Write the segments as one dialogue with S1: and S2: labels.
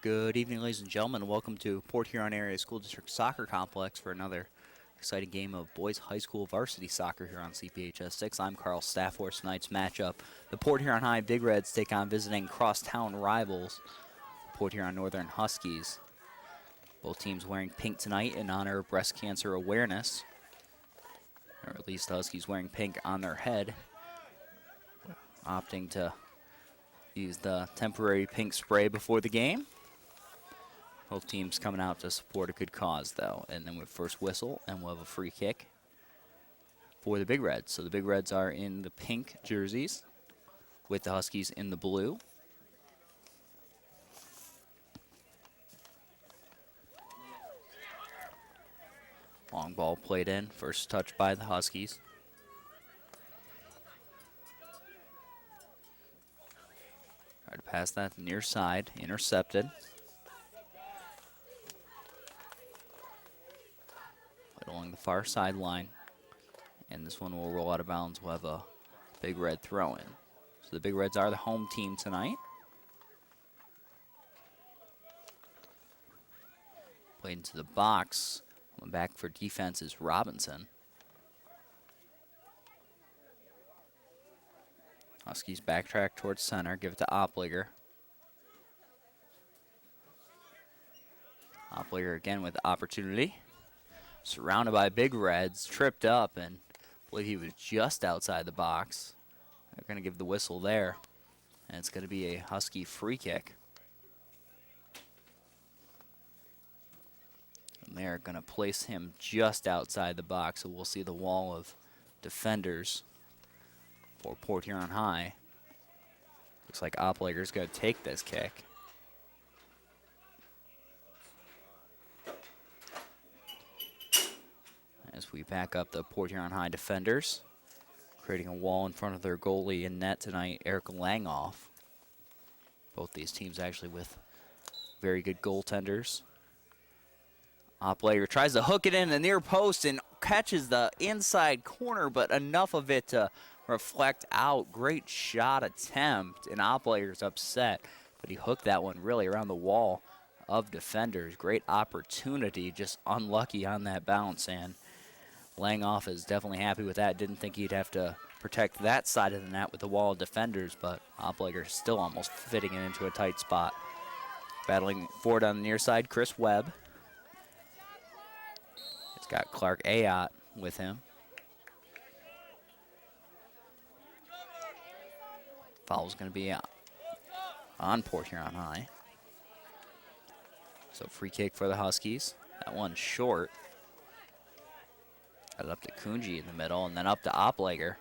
S1: Good evening, ladies and gentlemen. Welcome to Port Huron Area School District Soccer Complex for another exciting game of boys high school varsity soccer here on CPHS 6. I'm Carl Stafford. Tonight's matchup, the Port Huron High Big Reds take on visiting crosstown rivals, Port Huron Northern Huskies. Both teams wearing pink tonight in honor of breast cancer awareness, or at least the Huskies wearing pink on their head, opting to use the temporary pink spray before the game. Both teams coming out to support a good cause, though. And then with first whistle, and we'll have a free kick for the Big Reds. So the Big Reds are in the pink jerseys with the Huskies in the blue. Long ball played in. First touch by the Huskies. Tried to pass that near side. Intercepted. Along the far sideline, and this one will roll out of bounds. We'll have a Big Red throw in. So the Big Reds are the home team tonight. Played into the box. Going back for defense is Robinson. Huskies backtrack towards center, give it to Opliger. Opliger again with the opportunity. Surrounded by Big Reds, tripped up, and I believe he was just outside the box. They're going to give the whistle there, and it's going to be a Husky free kick. And they're going to place him just outside the box, so we'll see the wall of defenders for Port Huron High. Looks like Opliger's going to take this kick. As we back up the Port Huron High defenders, creating a wall in front of their goalie in net tonight, Eric Langoff. Both these teams actually with very good goaltenders. Oplager tries to hook it in the near post and catches the inside corner, but enough of it to reflect out. Great shot attempt, and Oplager's upset, but he hooked that one really around the wall of defenders. Great opportunity, just unlucky on that bounce, and Langoff is definitely happy with that. Didn't think he'd have to protect that side of the net with the wall of defenders, but Opliger still almost fitting it into a tight spot. Battling forward on the near side, Chris Webb. He's got Clark Ayotte with him. Foul's going to be on Port Huron High. So free kick for the Huskies. That one's short. Got it up to Kunji in the middle, and then up to Oplager.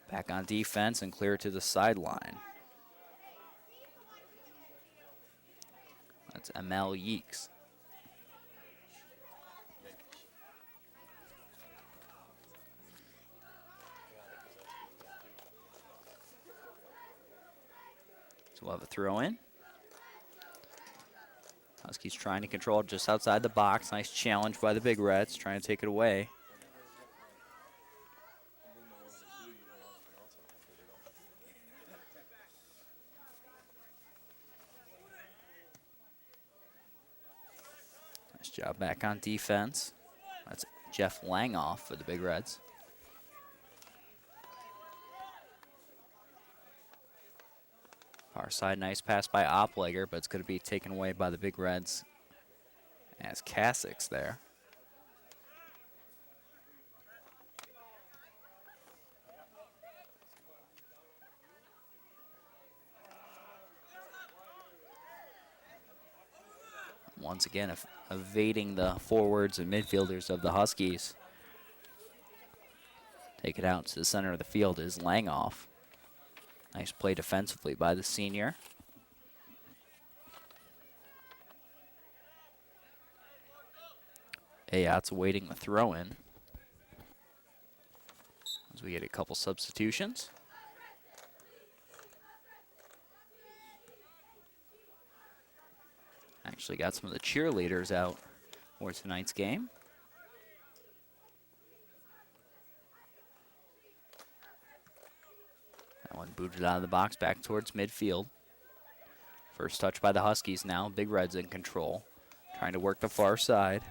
S1: Back on defense and clear to the sideline. That's Amel Yeeks. So we'll have a throw in. Huskies trying to control it just outside the box. Nice challenge by the Big Reds, trying to take it away. Nice job back on defense. That's Jeff Langoff for the Big Reds. Far side, nice pass by Oplager, but it's going to be taken away by the Big Reds as Kasic's there. Once again, evading the forwards and midfielders of the Huskies. Take it out to the center of the field is Langoff. Nice play defensively by the senior. Ayotte's awaiting the throw-in as we get a couple substitutions. Actually got some of the cheerleaders out for tonight's game. That one booted out of the box back towards midfield. First touch by the Huskies now. Big Reds in control. Trying to work the far side.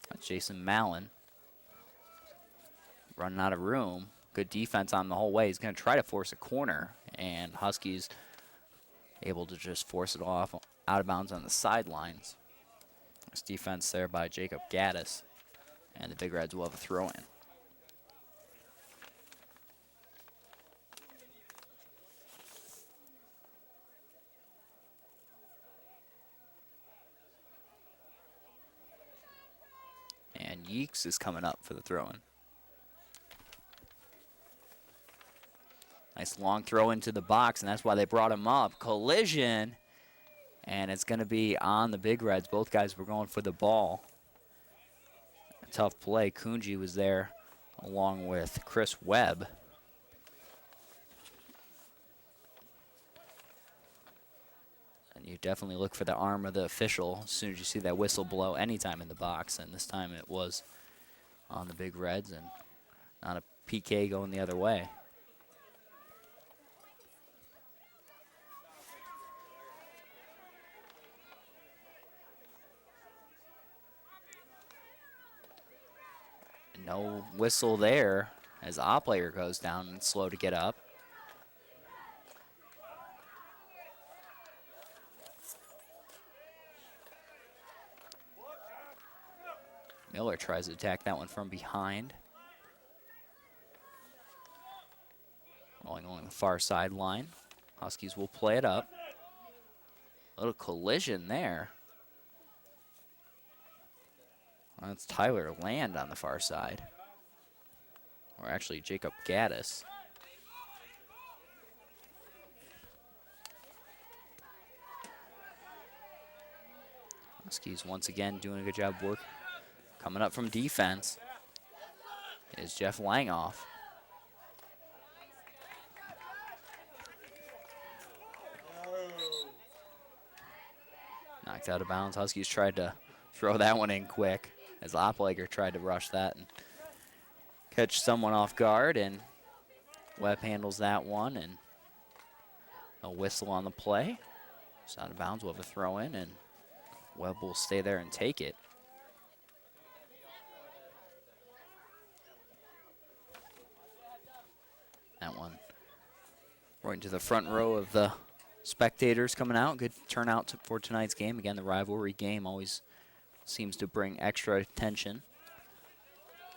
S1: That's Jason Mallon. Running out of room. Good defense on the whole way. He's going to try to force a corner. And Huskies able to just force it off out of bounds on the sidelines. Nice defense there by Jacob Gaddis. And the Big Reds will have a throw in. And Yeeks is coming up for the throw-in. Nice long throw into the box, and that's why they brought him up. Collision, and it's going to be on the Big Reds. Both guys were going for the ball. A tough play. Kunji was there along with Chris Webb. And you definitely look for the arm of the official as soon as you see that whistle blow anytime in the box, and this time it was on the Big Reds and not a PK going the other way. No whistle there as Oplager goes down and slow to get up. Miller tries to attack that one from behind. Rolling along the far sideline. Huskies will play it up. A little collision there. That's Tyler Land on the far side. Or actually Jacob Gaddis. Huskies once again doing a good job work. Coming up from defense is Jeff Langoff. Knocked out of bounds. Huskies tried to throw that one in quick as Oplager tried to rush that and catch someone off guard, and Webb handles that one, and a whistle on the play. It's out of bounds. We'll have a throw in, and Webb will stay there and take it. That one right into the front row of the spectators coming out. Good turnout for tonight's game. Again, the rivalry game always seems to bring extra attention.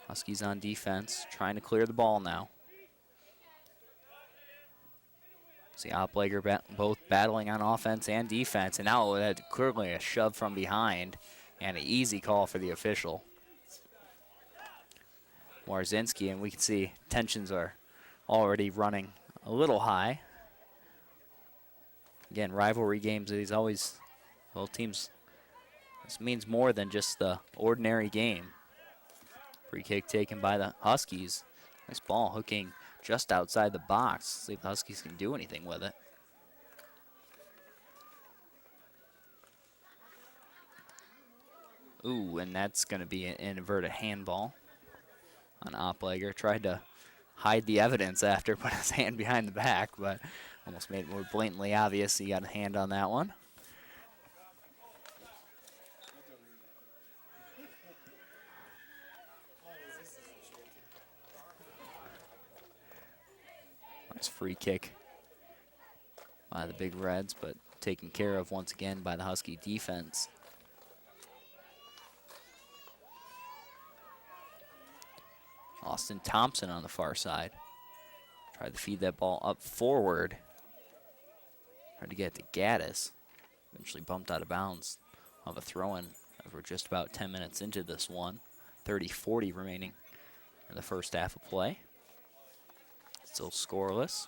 S1: Huskies on defense, trying to clear the ball now. See Oplager both battling on offense and defense, and now that's clearly a shove from behind and an easy call for the official. Warzinski, and we can see tensions are already running a little high. Again, rivalry games, these always, well, teams, this means more than just the ordinary game. Free kick taken by the Huskies. Nice ball hooking just outside the box. See if the Huskies can do anything with it. Ooh, and that's going to be an inverted handball on Oplager. Tried to hide the evidence after putting his hand behind the back, but almost made it more blatantly obvious he got a hand on that one. Nice free kick by the Big Reds, but taken care of once again by the Husky defense. Austin Thompson on the far side. Tried to feed that ball up forward. Tried to get to Gaddis. Eventually bumped out of bounds. We'll have a throw-in as we're just about 10 minutes into this one. 30-40 remaining in the first half of play. Still scoreless.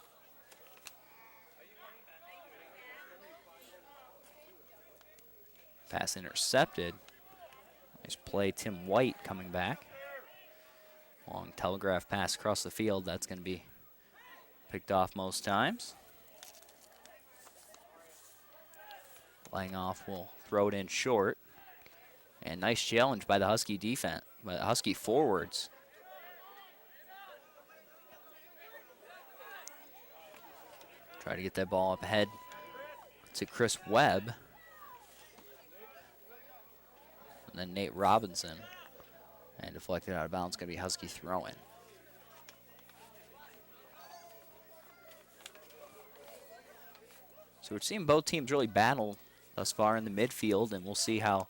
S1: Pass intercepted. Nice play, Tim White coming back. Long telegraph pass across the field. That's going to be picked off most times. Langoff will throw it in short. And nice challenge by the Husky defense, by the Husky forwards. Try to get that ball up ahead to Chris Webb. And then Nate Robinson. And deflected out of bounds, going to be Husky throwing. So we're seeing both teams really battle thus far in the midfield, and we'll see how,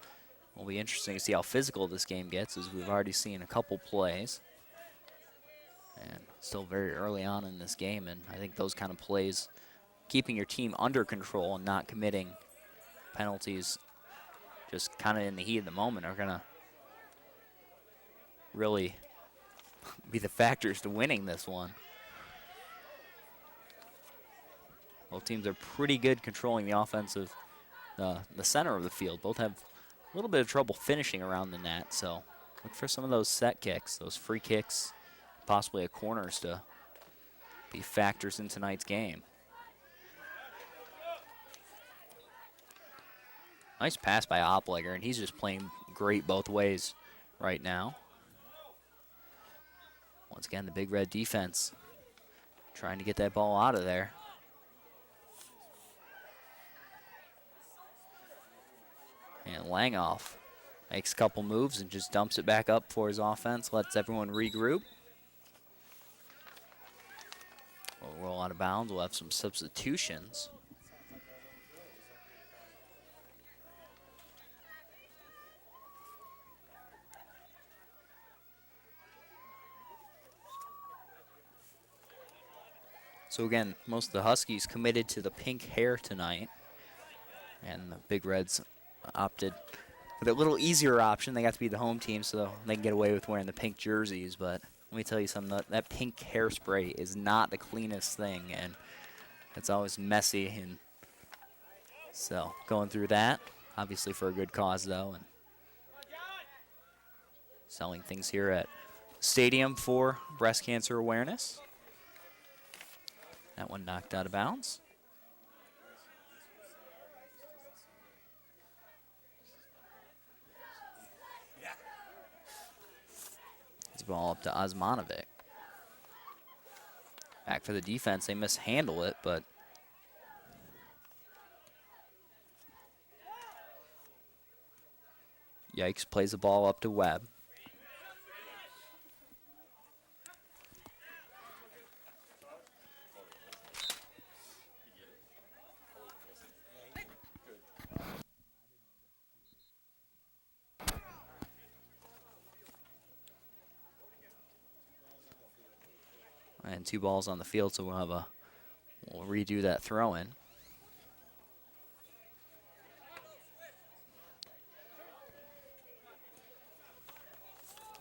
S1: it'll be interesting to see how physical this game gets, as we've already seen a couple plays. And still very early on in this game, and I think those kind of plays, keeping your team under control and not committing penalties just kind of in the heat of the moment, are going to really be the factors to winning this one. Both teams are pretty good controlling the offensive, the center of the field. Both have a little bit of trouble finishing around the net, so look for some of those set kicks, those free kicks, possibly a corners to be factors in tonight's game. Nice pass by Oplegger, and he's just playing great both ways right now. Once again, the Big Red defense trying to get that ball out of there. And Langoff makes a couple moves and just dumps it back up for his offense, lets everyone regroup. We'll roll out of bounds. We'll have some substitutions. So again, most of the Huskies committed to the pink hair tonight. And the Big Reds opted for the little easier option. They got to be the home team, so they can get away with wearing the pink jerseys. But let me tell you something, that pink hairspray is not the cleanest thing, and it's always messy. And so going through that, obviously for a good cause though, and selling things here at Stadium for breast cancer awareness. That one knocked out of bounds. It's ball up to Osmanovic. Back for the defense. They mishandle it, but Yikes plays the ball up to Webb. And 2 balls on the field, so we'll redo that throw in.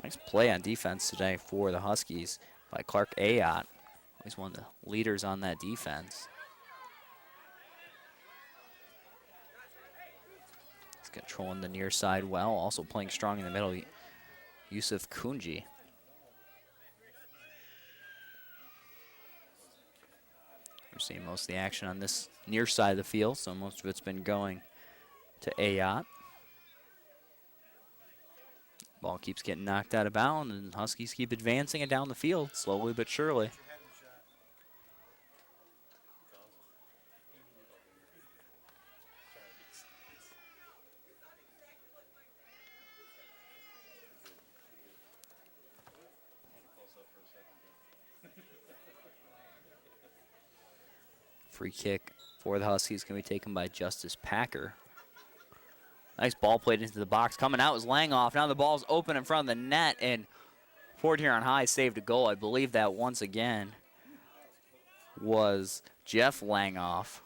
S1: Nice play on defense today for the Huskies by Clark Ayotte. He's one of the leaders on that defense. He's controlling the near side well, also playing strong in the middle, Yusuf Kunji. We're seeing most of the action on this near side of the field, so most of it's been going to Ayotte. Ball keeps getting knocked out of bounds, and Huskies keep advancing it down the field, slowly but surely. Free kick for the Huskies can be taken by Justice Packer. Nice ball played into the box. Coming out was Langoff. Now the ball's open in front of the net, and Fort Huron High saved a goal. I believe that once again was Jeff Langoff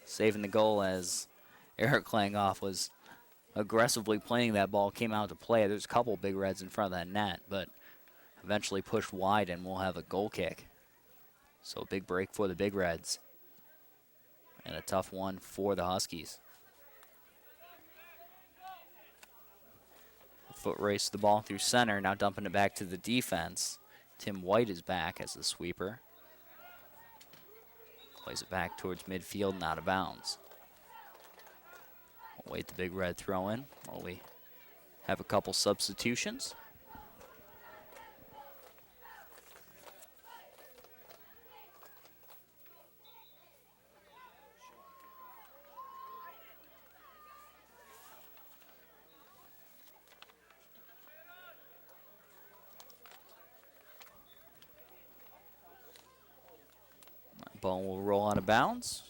S1: saving the goal as Eric Langoff was aggressively playing that ball, came out to play. There's a couple Big Reds in front of that net, but eventually pushed wide, and we'll have a goal kick. So a big break for the Big Reds and a tough one for the Huskies. Foot race the ball through center, now dumping it back to the defense. Tim White is back as the sweeper. Plays it back towards midfield and out of bounds. We'll wait the Big Red throw in while we have a couple substitutions. Ball will roll out of bounds.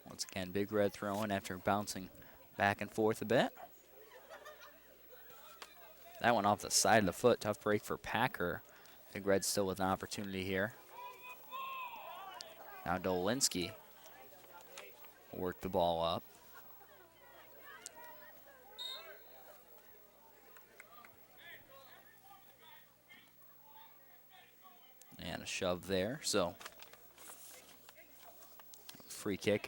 S1: Once again, Big Red throwing after bouncing back and forth a bit. That one off the side of the foot. Tough break for Packer. Big Red still with an opportunity here. Now Dolinski will work the ball up. And a shove there. So free kick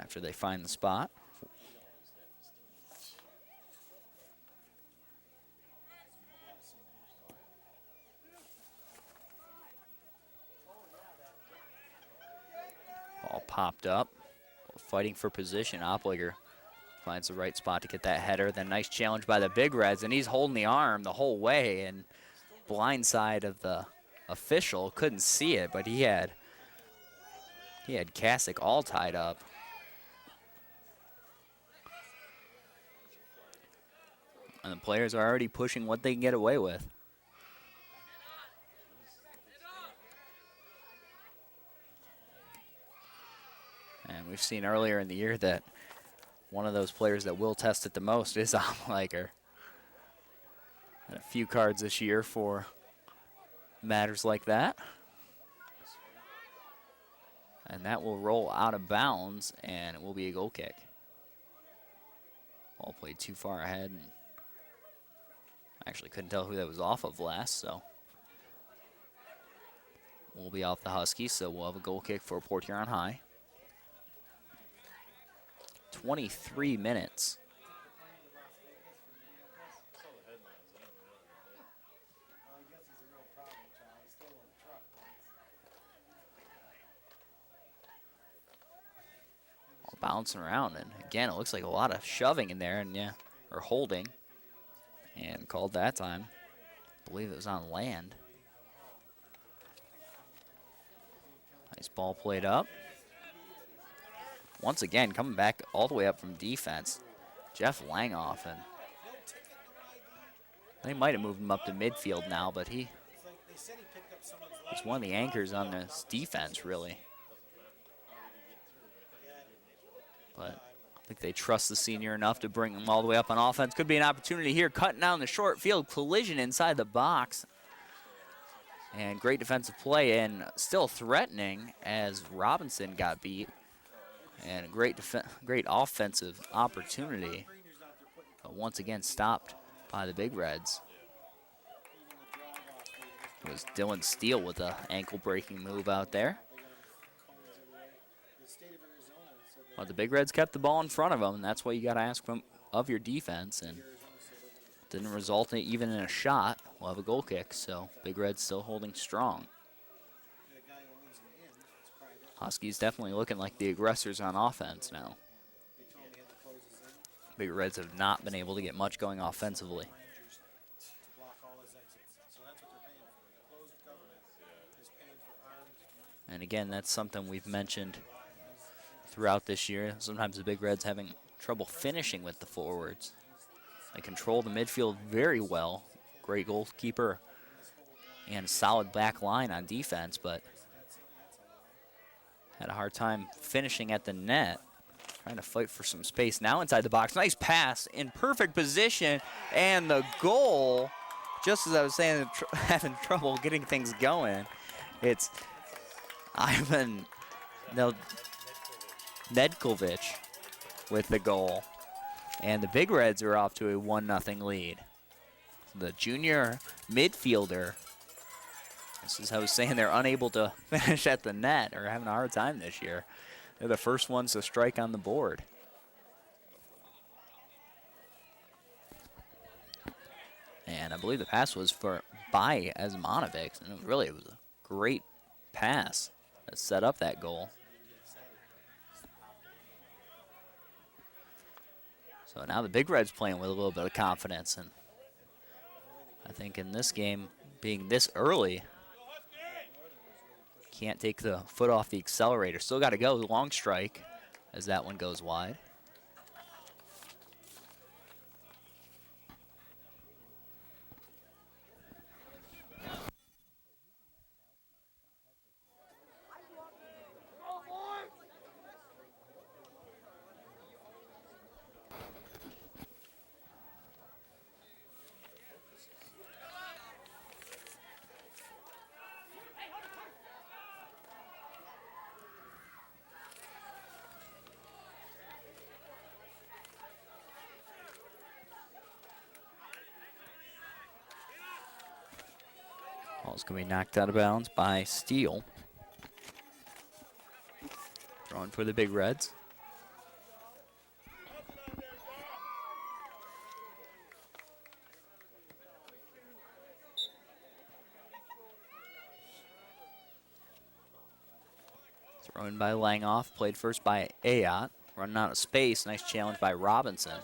S1: after they find the spot. Ball popped up. Fighting for position. Opliger finds the right spot to get that header. Then nice challenge by the Big Reds, and he's holding the arm the whole way, and blind side of the official. Couldn't see it, but he had Kasich all tied up. And the players are already pushing what they can get away with. And we've seen earlier in the year that one of those players that will test it the most is Opliger. And a few cards this year for matters like that. And that will roll out of bounds, and it will be a goal kick. Ball played too far ahead, and actually couldn't tell who that was off of last, so we'll be off the Huskies, so we'll have a goal kick for Port Huron High. 23 minutes. Bouncing around, and again, it looks like a lot of shoving in there, and or holding, and called that time. I believe it was on land. Nice ball played up. Once again, coming back all the way up from defense, Jeff Langoff, and they might have moved him up to midfield now, but he's one of the anchors on this defense, really. But I think they trust the senior enough to bring him all the way up on offense. Could be an opportunity here, cutting down the short field, collision inside the box. And great defensive play, and still threatening as Robinson got beat. And a great offensive opportunity, but once again stopped by the Big Reds. It was Dylan Steele with an ankle-breaking move out there. But the Big Reds kept the ball in front of them, and that's what you got to ask of your defense. And didn't result even in a shot. We'll have a goal kick, so Big Reds still holding strong. Huskies definitely looking like the aggressors on offense now. Big Reds have not been able to get much going offensively. And again, that's something we've mentioned throughout this year. Sometimes the Big Reds having trouble finishing with the forwards. They control the midfield very well. Great goalkeeper and a solid back line on defense, but had a hard time finishing at the net. Trying to fight for some space now inside the box. Nice pass in perfect position, and the goal, just as I was saying, having trouble getting things going. It's Ivan Nedkovic with the goal. And the Big Reds are off to a 1-0 lead. The junior midfielder, this is how I was saying they're unable to finish at the net or having a hard time this year. They're the first ones to strike on the board. And I believe the pass was by Asmanovic, and it was a great pass that set up that goal. So now the Big Reds playing with a little bit of confidence, and I think in this game, being this early, can't take the foot off the accelerator. Still got to go, long strike, as that one goes wide. Ball's going to be knocked out of bounds by Steele. Throwing for the Big Reds. Thrown by Langoff, played first by Ayotte. Running out of space, nice challenge by Robinson.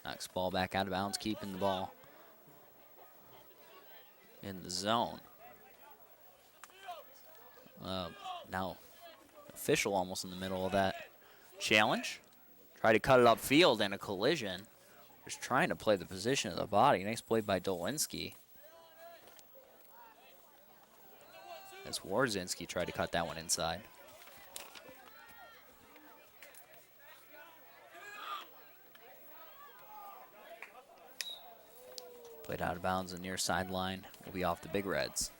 S1: Knocks ball back out of bounds, keeping the ball in the zone. Now, official almost in the middle of that challenge. Tried to cut it upfield and a collision. Just trying to play the position of the body. Nice play by Dolinski. As Warzinski tried to cut that one inside. Played out of bounds, the near sideline will be off the Big Reds.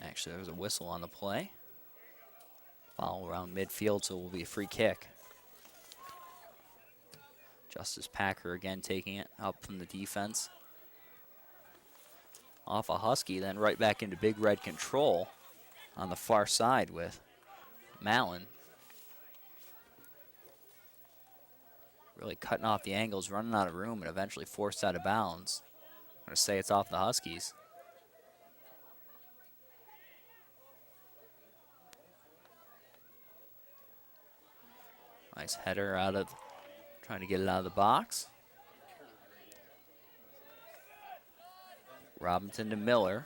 S1: Actually, there was a whistle on the play. Foul around midfield, so it will be a free kick. Justice Packer again taking it up from the defense. Off a Husky, then right back into Big Red control on the far side with Mallon. Really cutting off the angles, running out of room, and eventually forced out of bounds. I'm going to say it's off the Huskies. Nice header out of, trying to get it out of the box. Robinson to Miller.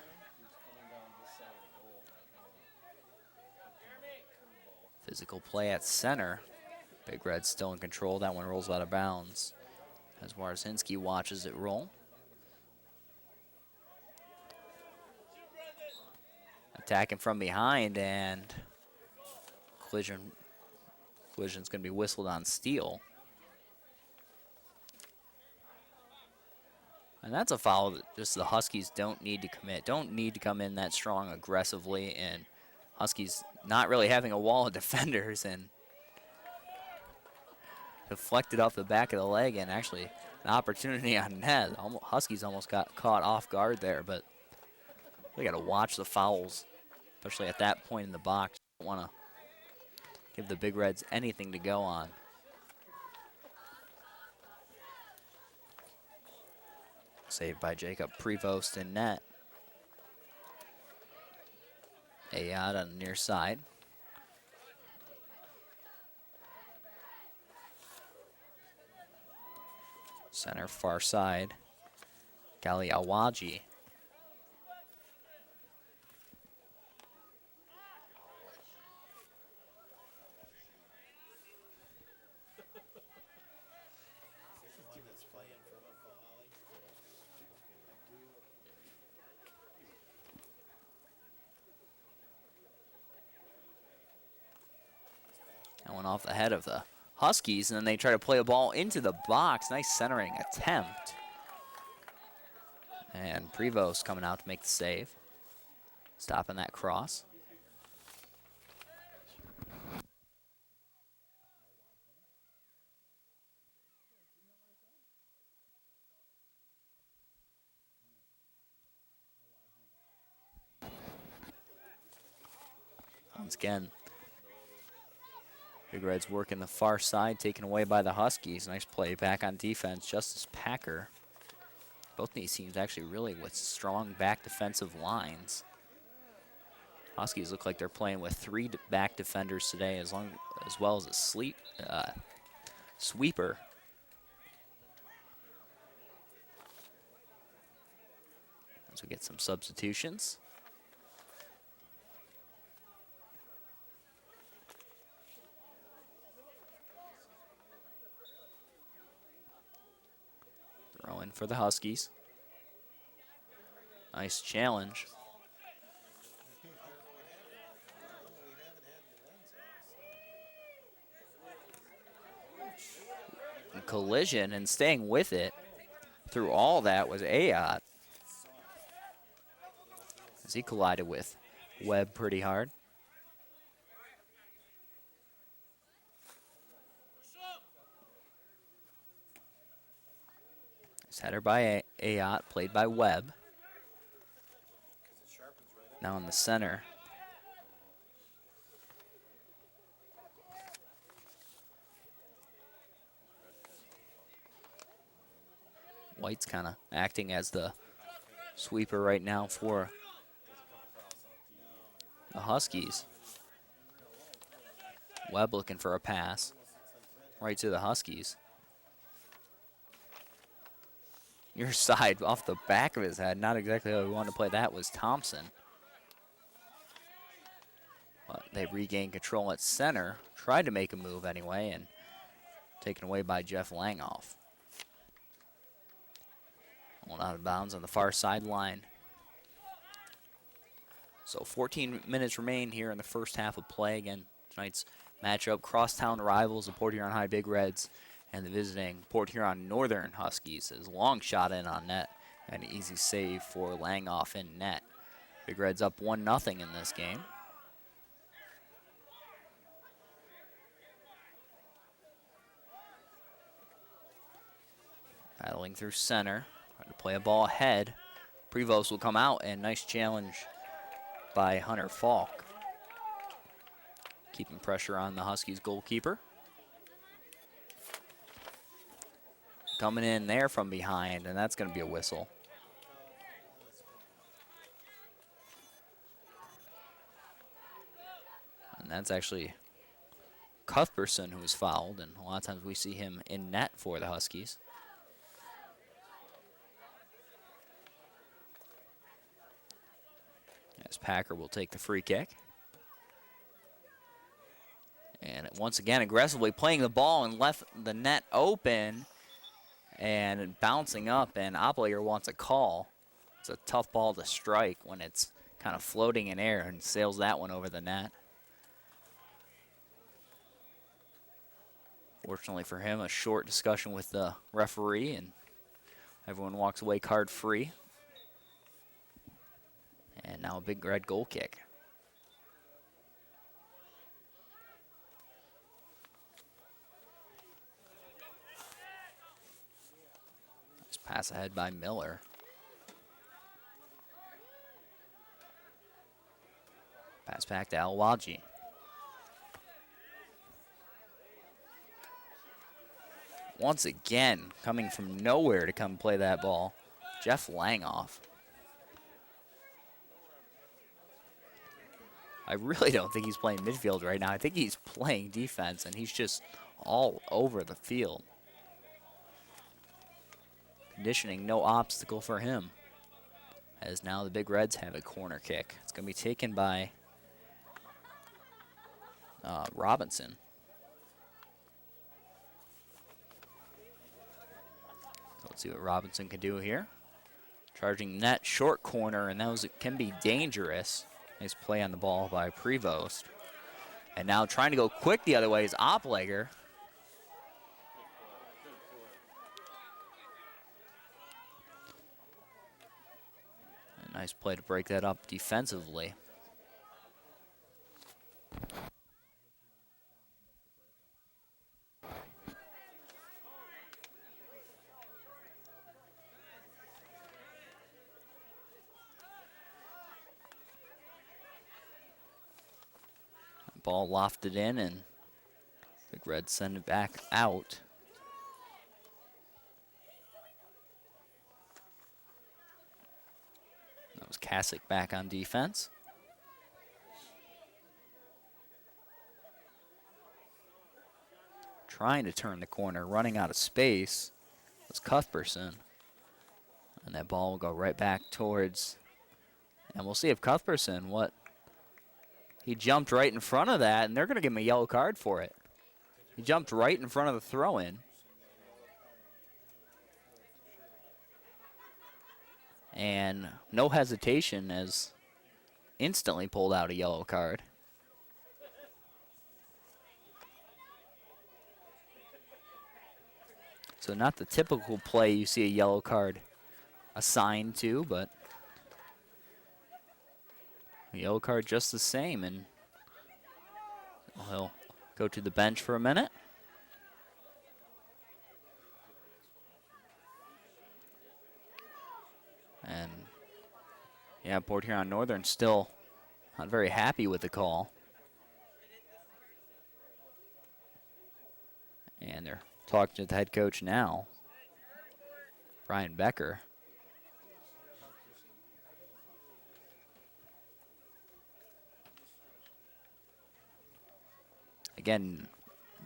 S1: Physical play at center. Big Red still in control. That one rolls out of bounds as Warzinski watches it roll. Attacking from behind, and collision's going to be whistled on Steele. And that's a foul that just the Huskies don't need to commit. Don't need to come in that strong aggressively, and Huskies not really having a wall of defenders, and deflected off the back of the leg, and actually an opportunity on net. Huskies almost got caught off guard there, but we got to watch the fouls, especially at that point in the box. Don't want to give the Big Reds anything to go on. Saved by Jacob Prevost in net. Ayotte on the near side. Center far side. Gali Awaji. That went off the head of the Huskies, and then they try to play a ball into the box. Nice centering attempt. And Prevost coming out to make the save. Stopping that cross. Once again, Big Reds working the far side, taken away by the Huskies. Nice play back on defense. Justice Packer. Both these teams actually really with strong back defensive lines. Huskies look like they're playing with 3 back defenders today, as well as a sweeper. As we get some substitutions. Throw in for the Huskies. Nice challenge. Collision, and staying with it through all that was Ayotte, as he collided with Webb pretty hard. Header by Ayotte, played by Webb. Now in the center. White's kind of acting as the sweeper right now for the Huskies. Webb looking for a pass right to the Huskies. Your side off the back of his head, not exactly how we wanted to play that, was Thompson. But they regained control at center, tried to make a move anyway, and taken away by Jeff Langoff. Going out of bounds on the far sideline. So 14 minutes remain here in the first half of play. Again, tonight's matchup, crosstown rivals, the Port Huron High Big Reds and the visiting Port Huron Northern Huskies. Is long shot in on net, and an easy save for Langoff in net. Big Reds up 1-0 in this game. Battling through center, trying to play a ball ahead. Prevost will come out, and nice challenge by Hunter Falk. Keeping pressure on the Huskies goalkeeper. Coming in there from behind, and that's going to be a whistle. And that's actually Cuthbertson who was fouled, and a lot of times we see him in net for the Huskies. As Packer will take the free kick. And once again, aggressively playing the ball and left the net open and bouncing up, and Oplager wants a call. It's a tough ball to strike when it's kind of floating in air, and sails that one over the net. Fortunately for him, a short discussion with the referee, and everyone walks away card free. And now a big red goal kick. Nice pass ahead by Miller. Pass back to Alwaji. Once again, coming from nowhere to come play that ball, Jeff Langoff. I really don't think he's playing midfield right now. I think he's playing defense, and he's just all over the field. Conditioning, no obstacle for him. As now the Big Reds have a corner kick. It's going to be taken by Robinson. So let's see what Robinson can do here. Charging net, short corner, and that can be dangerous. Nice play on the ball by Prevost. And now trying to go quick the other way is Oplager. A nice play to break that up defensively. Ball lofted in, and Big Red send it back out. That was Kasich back on defense. Trying to turn the corner, running out of space was Cuthbertson. And that ball will go right back towards, and we'll see if Cuthbertson, he jumped right in front of that, and they're going to give him a yellow card for it. He jumped right in front of the throw-in. And no hesitation, as instantly pulled out a yellow card. So not the typical play you see a yellow card assigned to, but a yellow card just the same, and he'll go to the bench for a minute. And yeah, Port Huron Northern still not very happy with the call. And they're talking to the head coach now, Brian Becker. Again,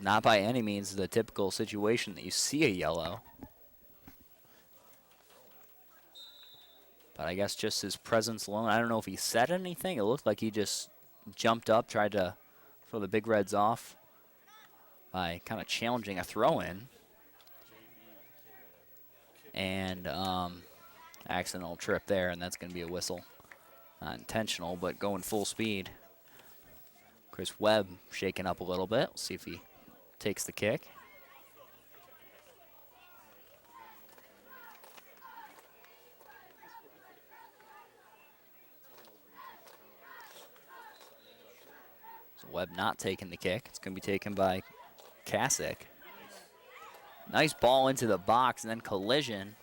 S1: not by any means the typical situation that you see a yellow. But I guess just his presence alone, I don't know if he said anything. It looked like he just jumped up, tried to throw the Big Reds off by kind of challenging a throw-in. And accidental trip there, and that's going to be a whistle. Not intentional, but going full speed. Chris Webb shaking up a little bit. We'll see if he takes the kick. So Webb not taking the kick. It's going to be taken by Kasich. Nice ball into the box and then collision.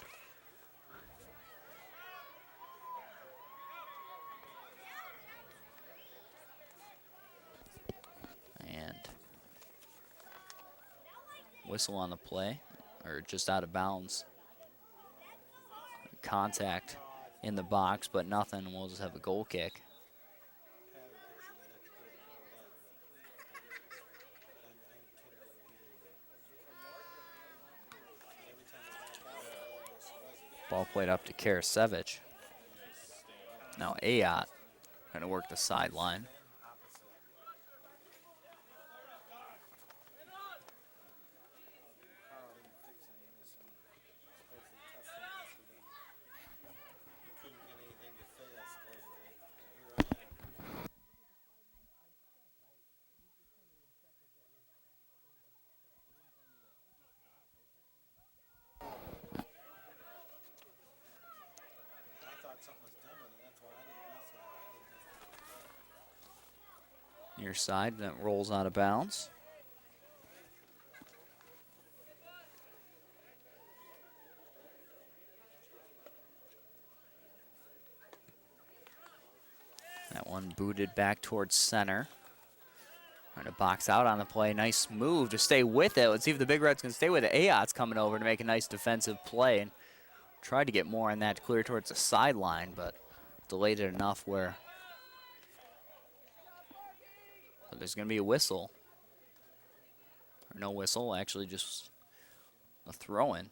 S1: And whistle on the play, or just out of bounds. Contact in the box, but nothing. We'll just have a goal kick. Ball played up to Karasevich. Now Ayotte going to work the sideline. Near side, that rolls out of bounds. That one booted back towards center. Trying to box out on the play. Nice move to stay with it. Let's see if the Big Reds can stay with it. Ayotte's coming over to make a nice defensive play and tried to get more on that to clear towards the sideline, but delayed it enough where there's going to be a whistle. Or no whistle, actually just a throw-in.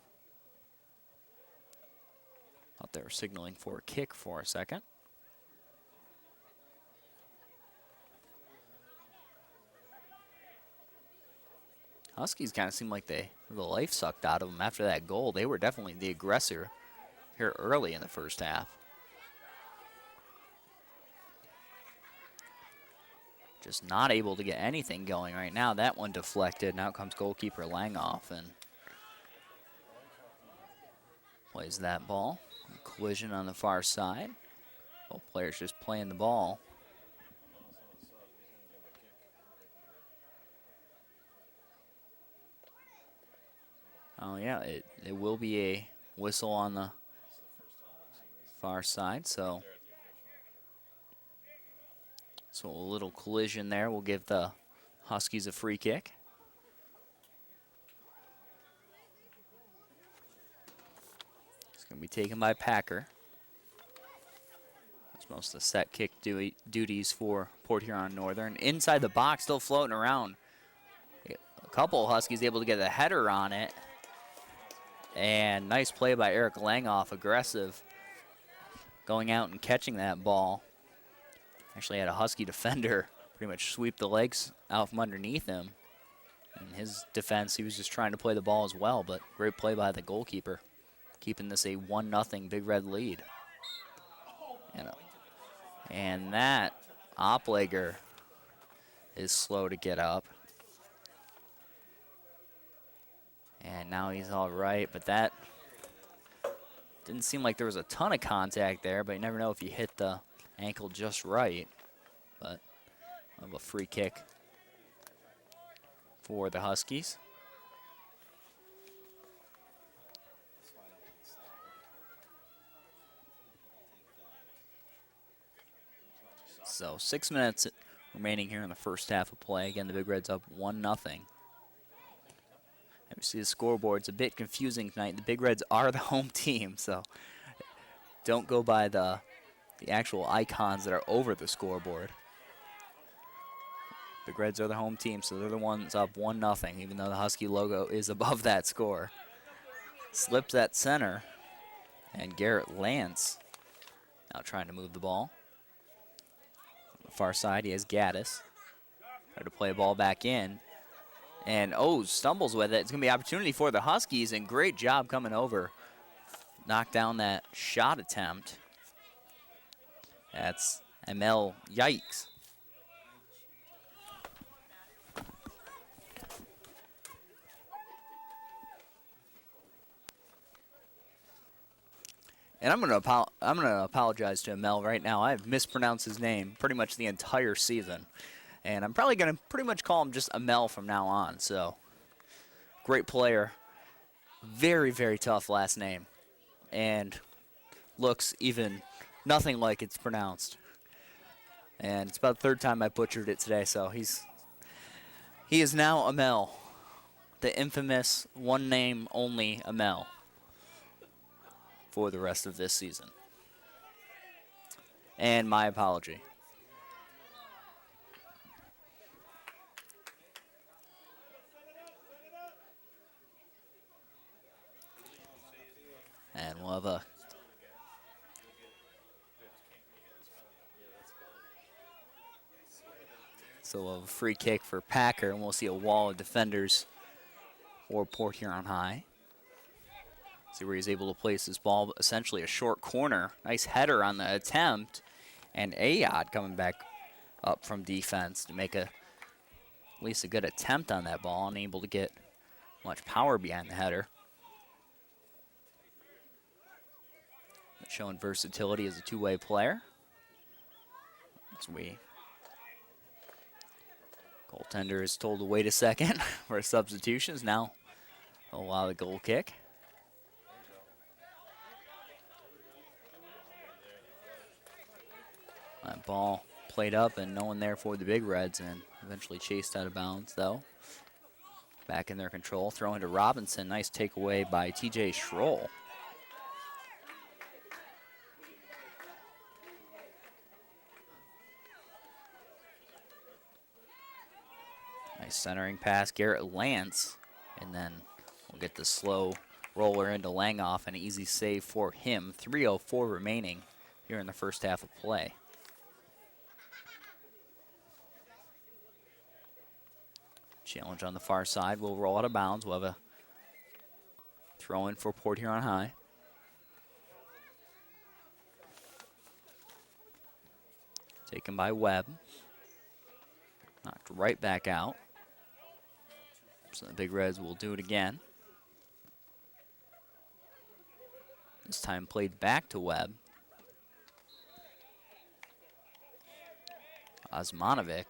S1: Thought they were signaling for a kick for a second. Huskies kind of seemed like the life sucked out of them after that goal. They were definitely the aggressor here early in the first half. Just not able to get anything going right now. That one deflected. Now comes goalkeeper Langoff and plays that ball. A collision on the far side. Both players just playing the ball. Oh yeah, it will be a whistle on the far side, so a little collision there will give the Huskies a free kick. It's going to be taken by Packer. That's most of the set kick duties for Port Huron Northern. Inside the box, still floating around. A couple Huskies able to get a header on it. And nice play by Eric Langoff, aggressive, going out and catching that ball. Actually had a Husky defender pretty much sweep the legs out from underneath him. In his defense, he was just trying to play the ball as well, but great play by the goalkeeper, keeping this a 1-0 Big Red lead. And that Oplager is slow to get up. And now he's all right, but that didn't seem like there was a ton of contact there, but you never know if you hit the ankle just right. But a free kick for the Huskies. So 6 minutes remaining here in the first half of play. Again, the Big Reds up 1-0. You see the scoreboard's a bit confusing tonight. The Big Reds are the home team, so don't go by the actual icons that are over the scoreboard. Big Reds are the home team, so they're the ones up 1-0, even though the Husky logo is above that score. Slips at center, and Garrett Lance now trying to move the ball. On the far side, he has Gaddis. Try to play a ball back in. And, stumbles with it. It's going to be an opportunity for the Huskies, and great job coming over. Knock down that shot attempt. That's ML Yikes. And I'm gonna apologize to Mel right now. I've mispronounced his name pretty much the entire season, and I'm probably gonna pretty much call him just Amel from now on. So, great player, very, very tough last name, and looks even nothing like it's pronounced. And it's about the third time I butchered it today. So he is now Amel, the infamous one name only Amel, for the rest of this season. And my apology. And we'll have a free kick for Packer, and we'll see a wall of defenders for Port Huron High. See where he's able to place his ball, essentially a short corner. Nice header on the attempt. And Ayod coming back up from defense to make at least a good attempt on that ball, unable to get much power behind the header. Showing versatility as a two-way player. Goaltender is told to wait a second for substitutions. Now allow the goal kick. That ball played up and no one there for the Big Reds, and eventually chased out of bounds though. Back in their control, throw into Robinson. Nice takeaway by TJ Schroll. Nice centering pass, Garrett Lance, and then we'll get the slow roller into Langoff, an easy save for him. 3:04 remaining here in the first half of play. Challenge on the far side. We'll roll out of bounds. We'll have a throw in for Port Huron High. Taken by Webb. Knocked right back out. So the Big Reds will do it again. This time played back to Webb. Osmanovic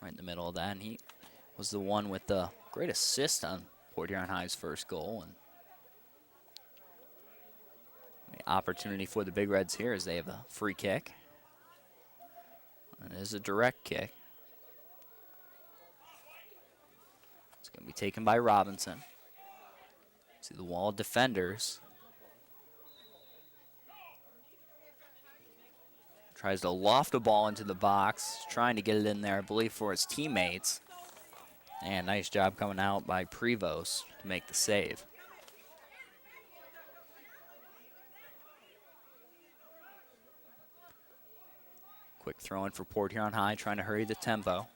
S1: right in the middle of that, and he was the one with the great assist on Port Huron High's first goal. And the opportunity for the Big Reds here is they have a free kick. And it is a direct kick. It's going to be taken by Robinson. See the wall of defenders. Tries to loft a ball into the box, trying to get it in there, I believe, for his teammates. And nice job coming out by Prevost to make the save. Quick throw in for Port Huron High, trying to hurry the tempo.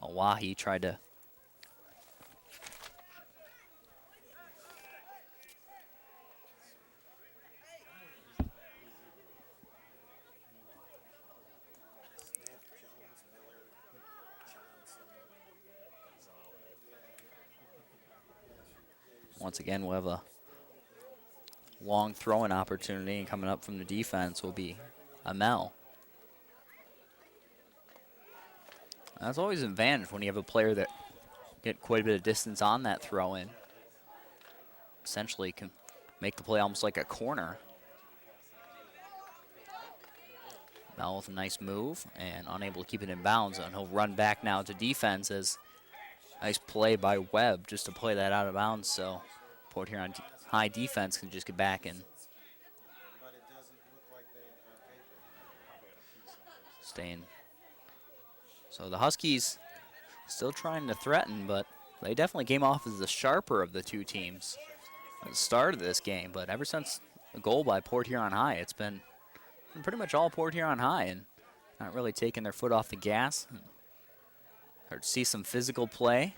S1: Awahi tried to once again, we'll have a long throwing opportunity, and coming up from the defense will be Amel. That's always an advantage when you have a player that get quite a bit of distance on that throw in. Essentially can make the play almost like a corner. Bell with a nice move and unable to keep it in bounds, and he'll run back now to defense as nice play by Webb just to play that out of bounds, so Port Huron High defense can just get back and staying. So the Huskies still trying to threaten, but they definitely came off as the sharper of the two teams at the start of this game. But ever since the goal by Port Huron High, it's been pretty much all Port Huron High and not really taking their foot off the gas. Hard to see some physical play.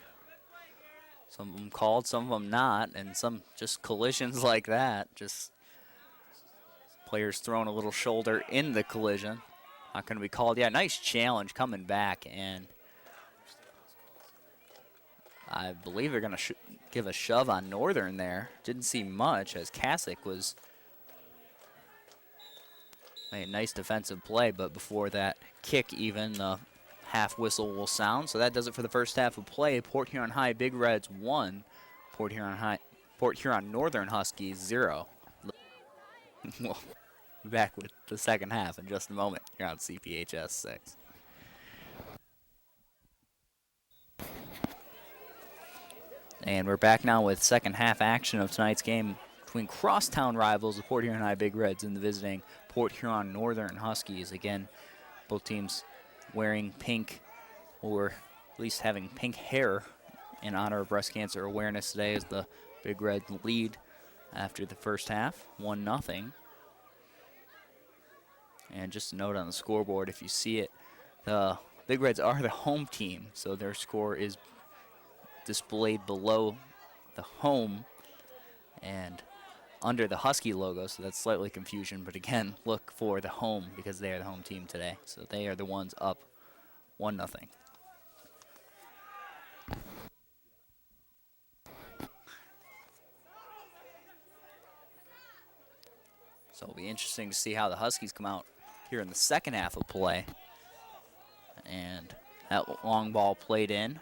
S1: Some of them called, some of them not, and some just collisions like that. Just players throwing a little shoulder in the collision. Not going to be called. Yeah, nice challenge coming back, and I believe they're going to give a shove on Northern there. Didn't see much as Kasich was made a nice defensive play, but before that kick even, the half whistle will sound. So that does it for the first half of play. Port Huron High Big Reds 1, Port Huron Northern Huskies 0. We'll be back with the second half in just a moment here on CPHS 6. And we're back now with second half action of tonight's game between crosstown rivals, the Port Huron High Big Reds and the visiting Port Huron Northern Huskies. Again, both teams wearing pink, or at least having pink hair in honor of breast cancer awareness today, as the Big Reds lead after the first half, 1-0. And just a note on the scoreboard, if you see it, the Big Reds are the home team, so their score is displayed below the home and under the Husky logo, so that's slightly confusion. But again, look for the home because they are the home team today. So they are the ones up 1-0. So it'll be interesting to see how the Huskies come out here in the second half of play. And that long ball played in.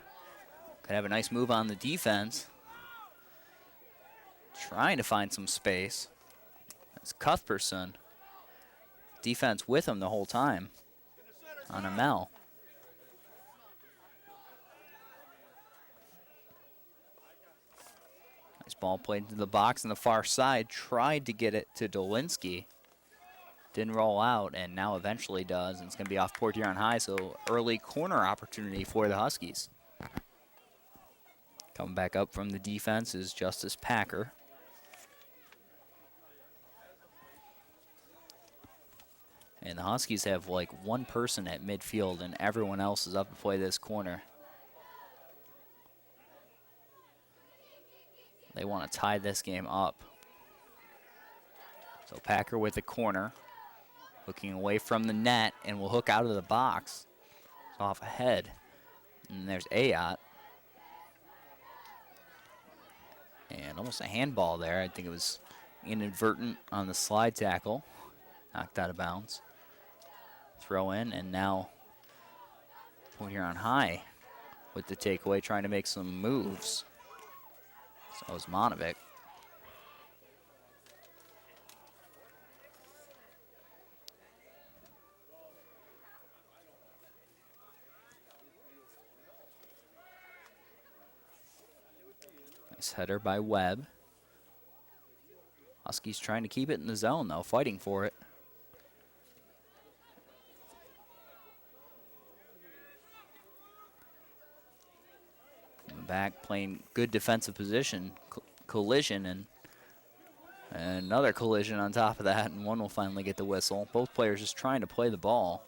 S1: Could have a nice move on the defense. Trying to find some space. That's Cuthbertson. Defense with him the whole time on Amel. Nice ball played into the box on the far side. Tried to get it to Dolinski. Didn't roll out, and now eventually does. And it's going to be off Port Huron High, so early corner opportunity for the Huskies. Coming back up from the defense is Justice Packer. And the Huskies have like one person at midfield, and everyone else is up to play this corner. They want to tie this game up. So Packer with the corner, looking away from the net, and will hook out of the box. It's off ahead. And there's Ayot. And almost a handball there. I think it was inadvertent on the slide tackle. Knocked out of bounds. Throw in, and now Port Huron High with the takeaway, trying to make some moves. So is Monovic. Nice header by Webb. Huskies trying to keep it in the zone, though, fighting for it. Back playing good defensive position, collision, and another collision on top of that, and one will finally get the whistle. Both players just trying to play the ball.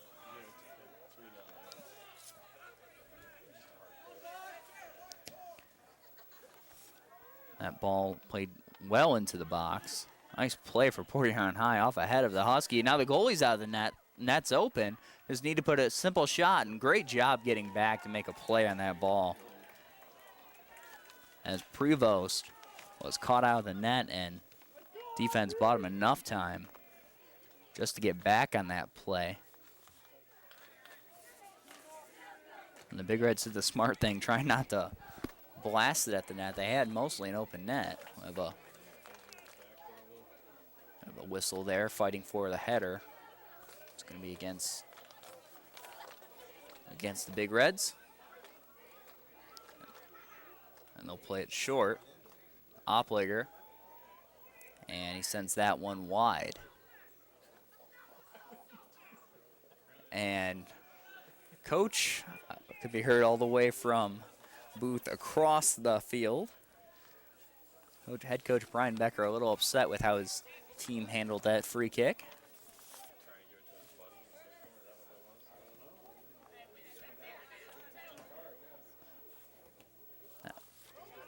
S1: That ball played well into the box. Nice play for Port Huron High off ahead of the Husky. Now the goalie's out of the net. Net's open. Just need to put a simple shot, and great job getting back to make a play on that ball. As Prevost was caught out of the net, and defense bought him enough time just to get back on that play. And the Big Reds did the smart thing, trying not to blast it at the net. They had mostly an open net. We have a whistle there, fighting for the header. It's going to be against the Big Reds. And they'll play it short. Oplager. And he sends that one wide. And coach could be heard all the way from booth across the field. Head coach Brian Becker a little upset with how his team handled that free kick.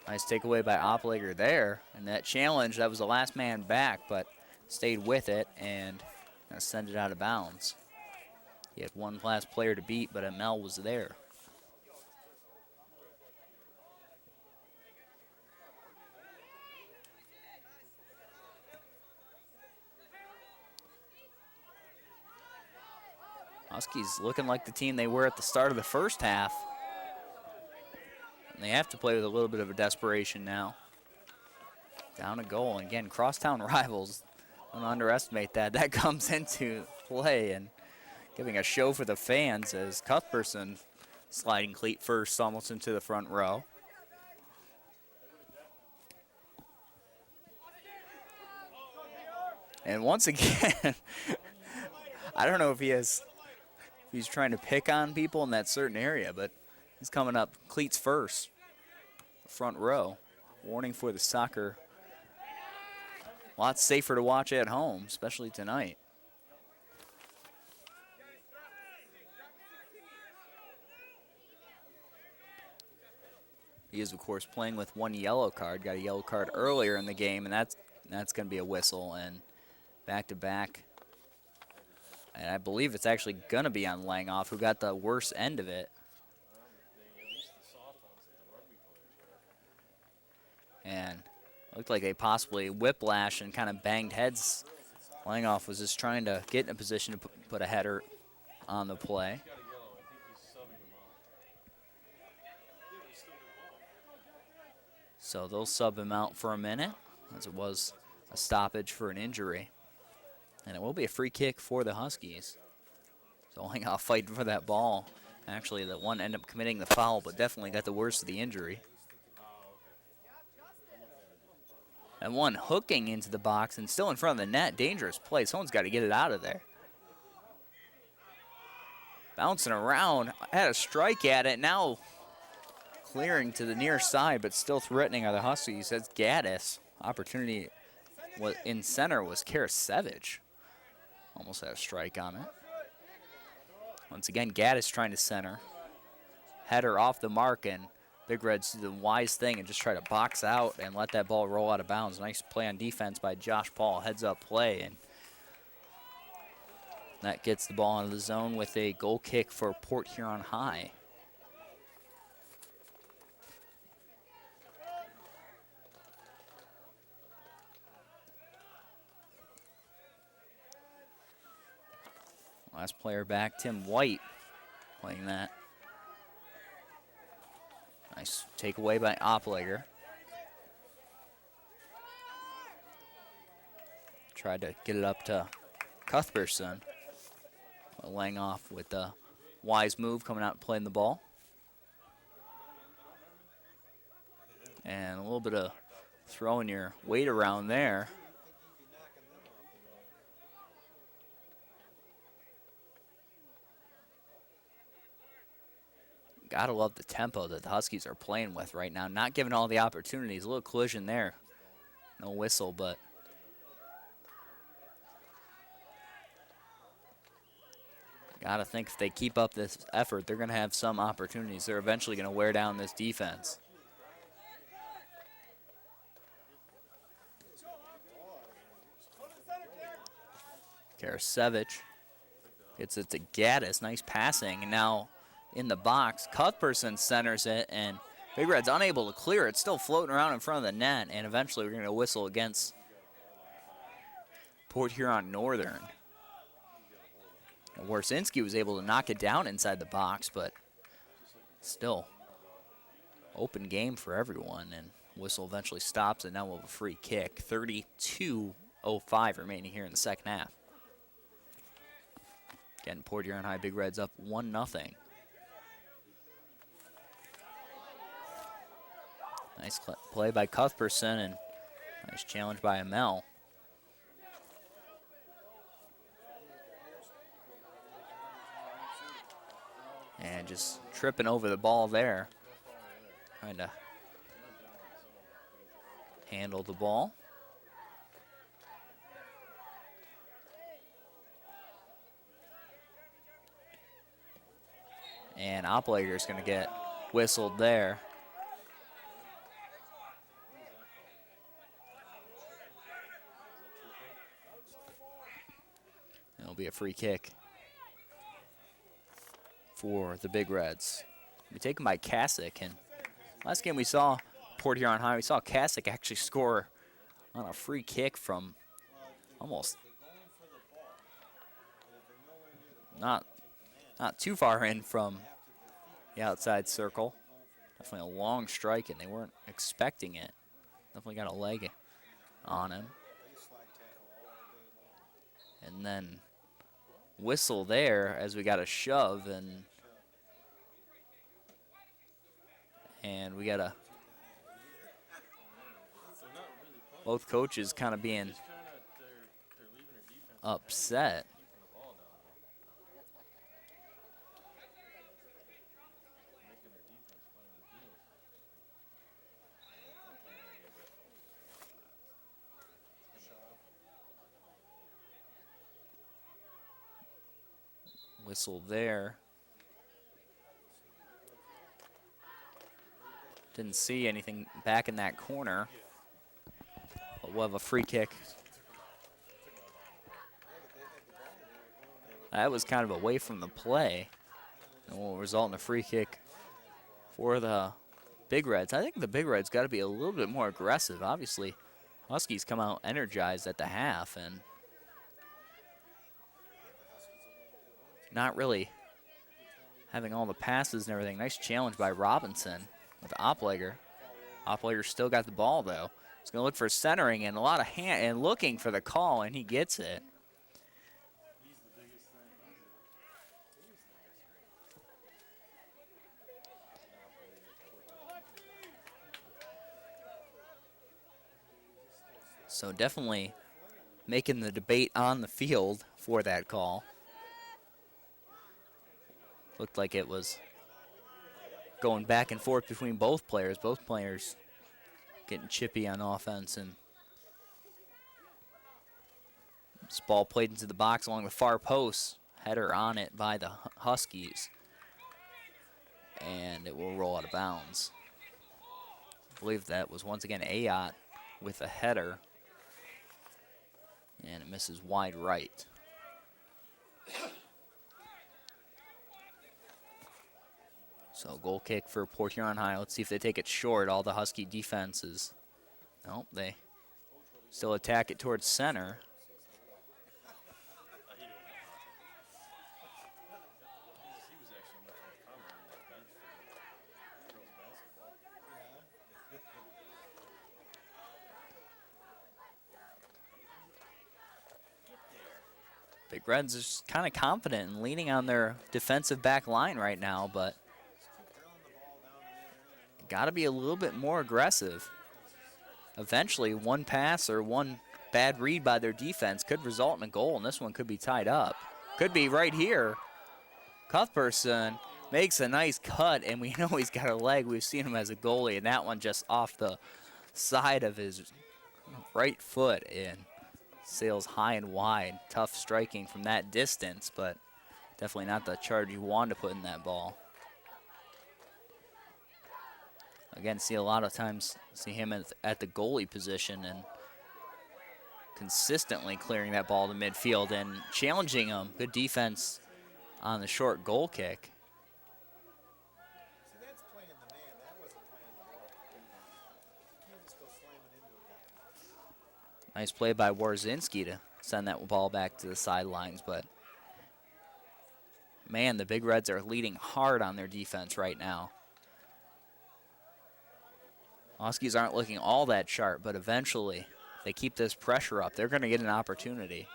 S1: Nice takeaway by Oplager there. And that challenge, that was the last man back, but stayed with it and sent it out of bounds. He had one last player to beat, but Amel was there. Huskies looking like the team they were at the start of the first half. And they have to play with a little bit of a desperation now. Down a goal. And again, crosstown rivals. Don't underestimate that. That comes into play and giving a show for the fans as Cuthbertson sliding cleat first almost into the front row. And once again, I don't know if he's trying to pick on people in that certain area, but he's coming up cleats first, front row. Warning for the soccer. A lot safer to watch at home, especially tonight. He is, of course, playing with one yellow card. Got a yellow card earlier in the game, and that's going to be a whistle. And back-to-back. And I believe it's actually going to be on Langoff, who got the worst end of it. And looked like they possibly whiplash and kind of banged heads. Langoff was just trying to get in a position to put a header on the play. So they'll sub him out for a minute, as it was a stoppage for an injury. And it will be a free kick for the Huskies. So Langoff fighting for that ball. Actually, the one ended up committing the foul, but definitely got the worst of the injury. And one hooking into the box and still in front of the net. Dangerous play. Someone's got to get it out of there. Bouncing around. Had a strike at it. Now clearing to the near side, but still threatening are the Huskies. That's Gaddis. Opportunity in center was Karasevich. Almost had a strike on it. Once again, Gaddis trying to center. Header off the mark, and Big Reds do the wise thing and just try to box out and let that ball roll out of bounds. Nice play on defense by Josh Paul. Heads up play, and that gets the ball into the zone with a goal kick for Port Huron High. Last player back, Tim White, playing that. Nice takeaway by Oplager. Tried to get it up to Cuthbertson. Langoff with the wise move, coming out and playing the ball. And a little bit of throwing your weight around there. Gotta love the tempo that the Huskies are playing with right now. Not giving all the opportunities. A little collision there. No whistle, but gotta think if they keep up this effort, they're gonna have some opportunities. They're eventually gonna wear down this defense. Karasevich gets it to Gaddis. Nice passing, and now in the box, Cuthbertson centers it, and Big Red's unable to clear it. Still floating around in front of the net, and eventually we're going to whistle against Port Huron Northern. And Warsinski was able to knock it down inside the box, but still open game for everyone, and whistle eventually stops, and now we'll have a free kick. 32:05 remaining here in the second half. Again, Port Huron High Big Reds up 1-0. Nice play by Cuthbertson and nice challenge by Amell. And just tripping over the ball there. Trying to handle the ball. And Oplager's going to get whistled there. It'll be a free kick for the Big Reds. Be taken by Kasich, and last game we saw Port Huron High, we saw Kasich actually score on a free kick from almost not too far in from the outside circle. Definitely a long strike, and they weren't expecting it. Definitely got a leg on him. And then whistle there as we got a shove, and we got a both coaches kind of being upset. Whistle there. Didn't see anything back in that corner. But we'll have a free kick. That was kind of away from the play. And will result in a free kick for the Big Reds. I think the Big Reds got to be a little bit more aggressive. Obviously, Huskies come out energized at the half and not really having all the passes and everything. Nice challenge by Robinson with Oplager. Oplager still got the ball, though. He's going to look for centering and a lot of hand and looking for the call, and he gets it. So definitely making the debate on the field for that call. Looked like it was going back and forth between both players. Both players getting chippy on offense. And this ball played into the box along the far post. Header on it by the Huskies. And it will roll out of bounds. I believe that was once again Ayotte with a header. And it misses wide right. So goal kick for Port Huron High. Let's see if they take it short. All the Husky defenses. Nope, they still attack it towards center. Big Reds is kind of confident and leaning on their defensive back line right now, but got to be a little bit more aggressive. Eventually, one pass or one bad read by their defense could result in a goal, and this one could be tied up. Could be right here. Cuthbertson makes a nice cut, and we know he's got a leg. We've seen him as a goalie, and that one just off the side of his right foot and sails high and wide. Tough striking from that distance, but definitely not the charge you want to put in that ball. Again, see a lot of times, see him at the goalie position and consistently clearing that ball to midfield and challenging him. Good defense on the short goal kick. Nice play by Warzinski to send that ball back to the sidelines, but man, the Big Reds are leading hard on their defense right now. Huskies aren't looking all that sharp, but eventually, if they keep this pressure up, they're going to get an opportunity.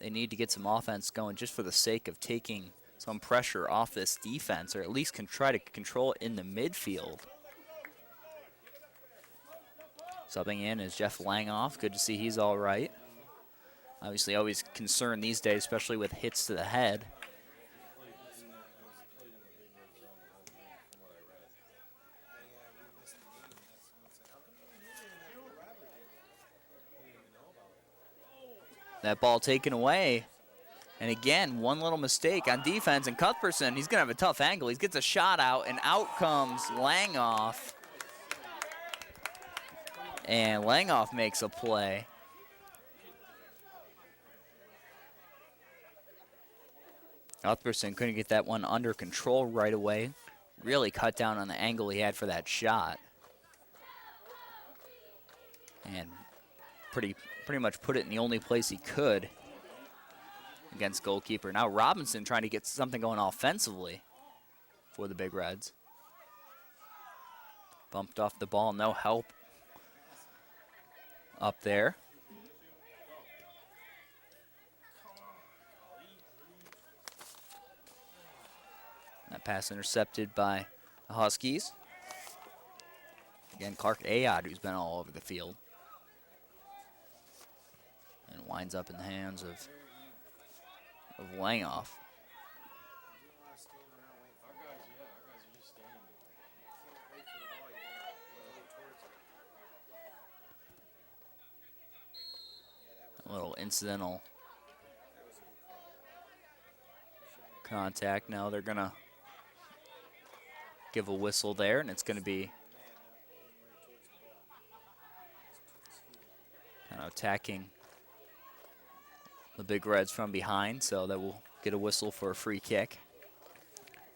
S1: they need to get some offense going just for the sake of taking some pressure off this defense, or at least can try to control it in the midfield. Subbing in is Jeff Langoff. Good to see he's all right. Obviously always concerned these days, especially with hits to the head. That ball taken away. And again, one little mistake on defense, and Cuthbertson, he's going to have a tough angle. He gets a shot out, and out comes Langoff. And Langoff makes a play. Cuthbertson couldn't get that one under control right away. Really cut down on the angle he had for that shot. And pretty much put it in the only place he could against goalkeeper. Now Robinson trying to get something going offensively for the Big Reds. Bumped off the ball, no help up there. That pass intercepted by the Huskies. Again, Clark Ayod, who's been all over the field. And winds up in the hands of Langoff. A little incidental contact. Now they're going to give a whistle there, and it's going to be kind of attacking the Big Reds from behind, so that will get a whistle for a free kick.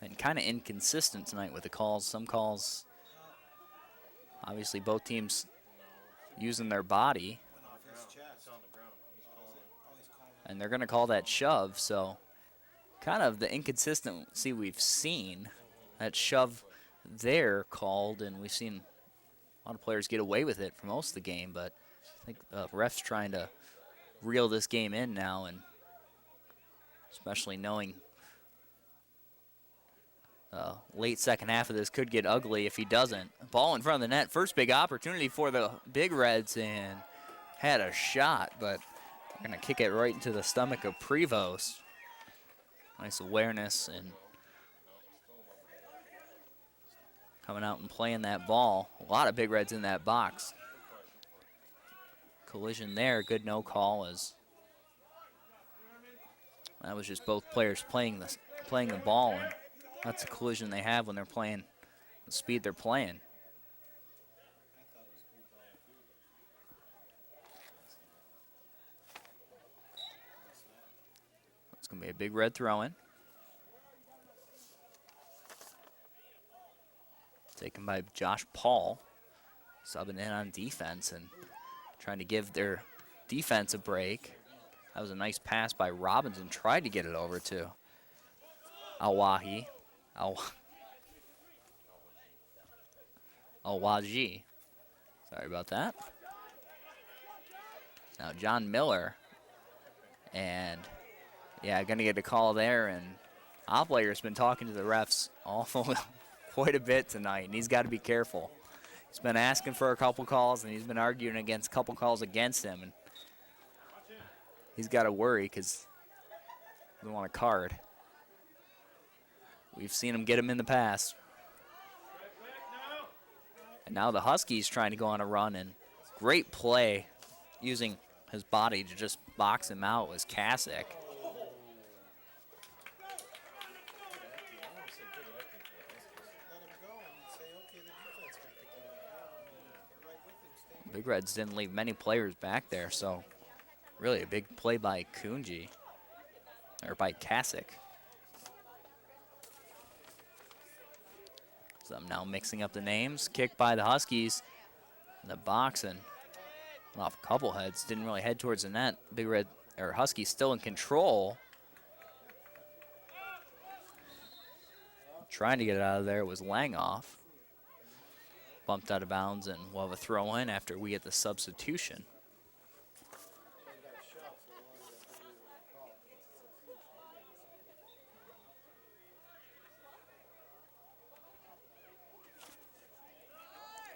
S1: And kind of inconsistent tonight with the calls. Some calls, obviously both teams using their body. And they're going to call that shove, so kind of the inconsistency we've seen. That shove there called, and we've seen a lot of players get away with it for most of the game, but I think the ref's trying to reel this game in now, and especially knowing late second half of this could get ugly if he doesn't. Ball in front of the net. First big opportunity for the Big Reds, and had a shot, but they're going to kick it right into the stomach of Prevost. Nice awareness and coming out and playing that ball. A lot of Big Reds in that box. Collision there, good no call, as that was just both players playing the ball, and that's a collision they have when they're playing the speed they're playing. It's going to be a Big Red throw-in. Taken by Josh Paul, subbing in on defense and trying to give their defense a break. That was a nice pass by Robinson. Tried to get it over to Awaji. Sorry about that. Now John Miller. And, yeah, going to get a call there. And Oplager's been talking to the refs quite a bit tonight, and he's got to be careful. He's been asking for a couple calls, and he's been arguing against a couple calls against him. And he's got to worry because he doesn't want a card. We've seen him get him in the past. And now the Huskies trying to go on a run, and great play using his body to just box him out was Kasich. Big Reds didn't leave many players back there, so really a big play by Kunji, or by Kasich. So I'm now mixing up the names. Kick by the Huskies in the box, and off a couple heads. Didn't really head towards the net. Big Red, or Huskies still in control. Trying to get it out of there was Langoff. Bumped out of bounds, and we'll have a throw in after we get the substitution.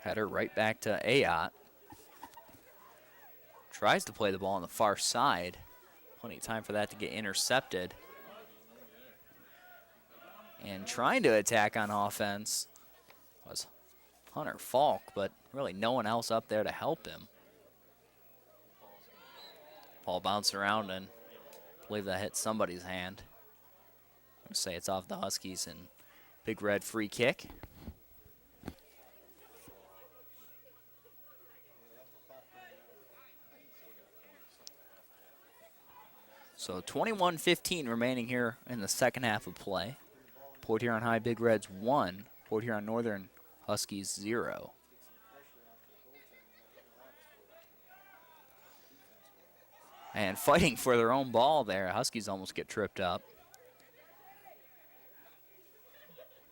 S1: Header right back to Ayot. Tries to play the ball on the far side. Plenty of time for that to get intercepted. And trying to attack on offense was Hunter Falk, but really no one else up there to help him. Ball bounced around, and I believe that hit somebody's hand. I'm going to say it's off the Huskies, and Big Red free kick. So 21-15 remaining here in the second half of play. Port Huron High Big Reds 1, Port Huron Northern Huskies 0. And fighting for their own ball there. Huskies almost get tripped up.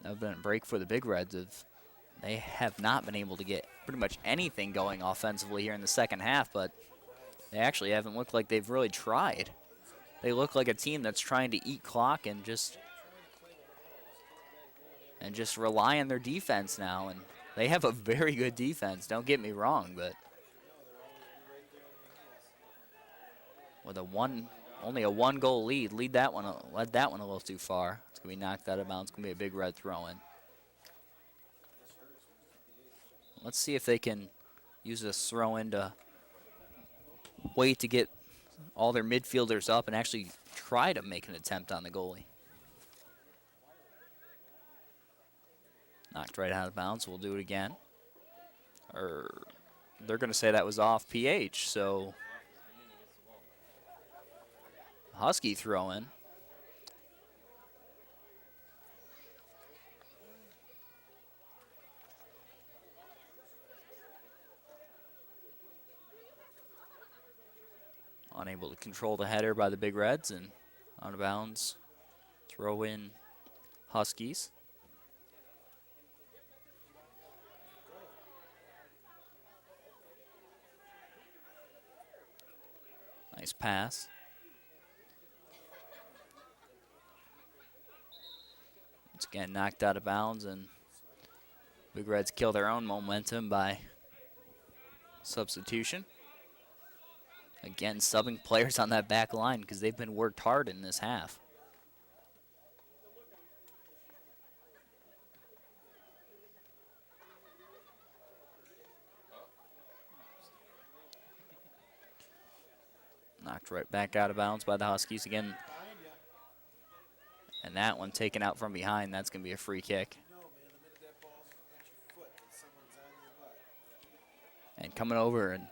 S1: That would have been a break for the Big Reds. They have not been able to get pretty much anything going offensively here in the second half, but they actually haven't looked like they've really tried. They look like a team that's trying to eat clock and just rely on their defense now. And they have a very good defense, don't get me wrong, but with only a one-goal lead, led that one a little too far. It's going to be knocked out of bounds. It's going to be a Big Red throw-in. Let's see if they can use this throw-in to wait to get all their midfielders up and actually try to make an attempt on the goalie. Knocked right out of bounds. We'll do it again. Or they're going to say that was off PH, so Husky throw-in. Unable to control the header by the Big Reds, and out of bounds. Throw in Huskies. Nice pass. Once again, knocked out of bounds, and Big Reds kill their own momentum by substitution. Again, subbing players on that back line because they've been worked hard in this half. Knocked right back out of bounds by the Huskies again. And that one taken out from behind. That's going to be a free kick. And coming over and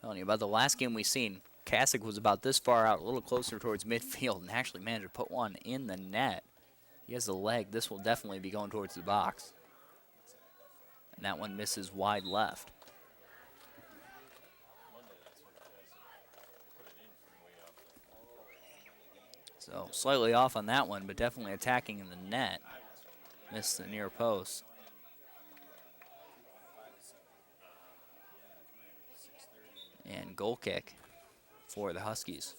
S1: telling you about the last game we seen, Kasich was about this far out, a little closer towards midfield, and actually managed to put one in the net. He has a leg. This will definitely be going towards the box. And that one misses wide left. So slightly off on that one, but definitely attacking in the net. Missed the near post. And goal kick for the Huskies.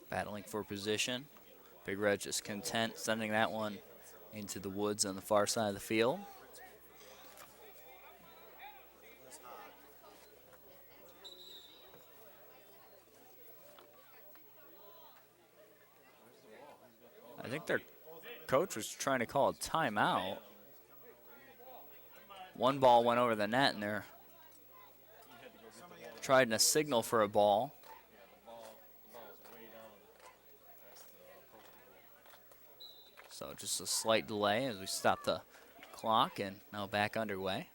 S1: Battling for position. Big Red just content sending that one into the woods on the far side of the field. I think their coach was trying to call a timeout. One ball went over the net, and they're trying to signal for a ball. So just a slight delay as we stop the clock, and now back underway.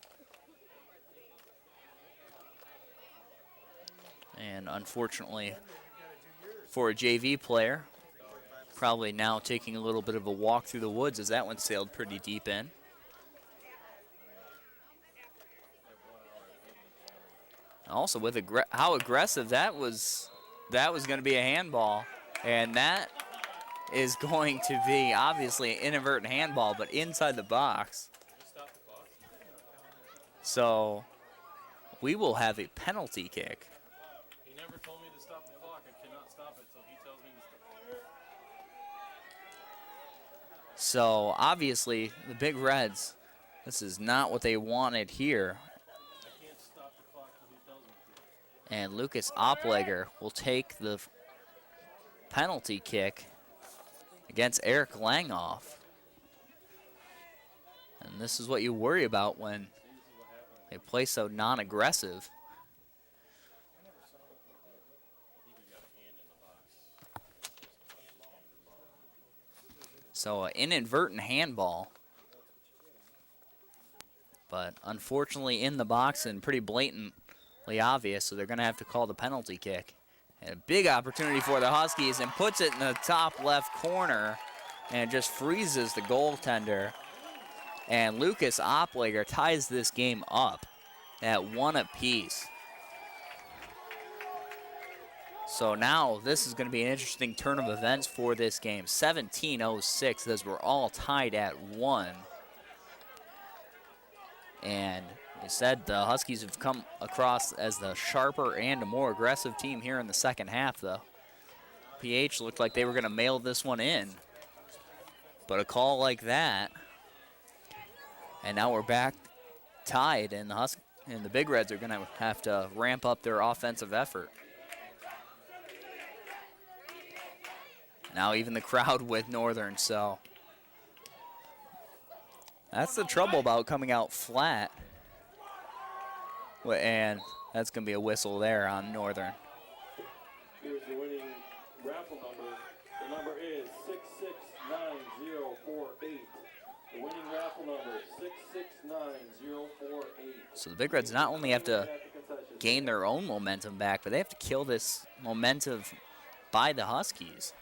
S1: And unfortunately for a JV player, probably now taking a little bit of a walk through the woods as that one sailed pretty deep in. Also with how aggressive that was going to be a handball, and that is going to be obviously an inadvertent handball, but inside the box. So we will have a penalty kick.
S2: He never told me to stop the clock. I cannot stop
S1: So obviously the Big Reds, this is not what they wanted here. And Lucas Opleger will take the penalty kick against Eric Langoff. And this is what you worry about when they play so non-aggressive. So an inadvertent handball. But unfortunately in the box and pretty blatantly obvious, so they're going to have to call the penalty kick. And a big opportunity for the Huskies, and puts it in the top left corner and just freezes the goaltender. And Lucas Opleger ties this game up at 1 apiece. So now this is going to be an interesting turn of events for this game. 17:06 as we're all tied at 1. And we said the Huskies have come across as the sharper and a more aggressive team here in the second half, though. PH looked like they were going to mail this one in. But a call like that, and now we're back tied, and the Big Reds are going to have to ramp up their offensive effort. Now even the crowd with Northern, so that's the trouble about coming out flat. And that's going to be a whistle there on Northern.
S2: Here's the winning raffle number. The number is 669048. The winning raffle number, 669048.
S1: So the Big Reds not only have to gain their own momentum back, but they have to kill this momentum by the Huskies.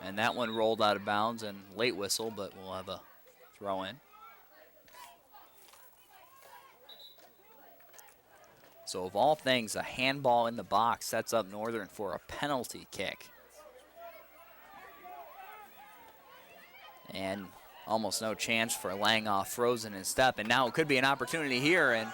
S1: And that one rolled out of bounds and late whistle, but we'll have a throw in. So of all things, a handball in the box sets up Northern for a penalty kick. And almost no chance for Langoff, frozen in step. And now it could be an opportunity here. And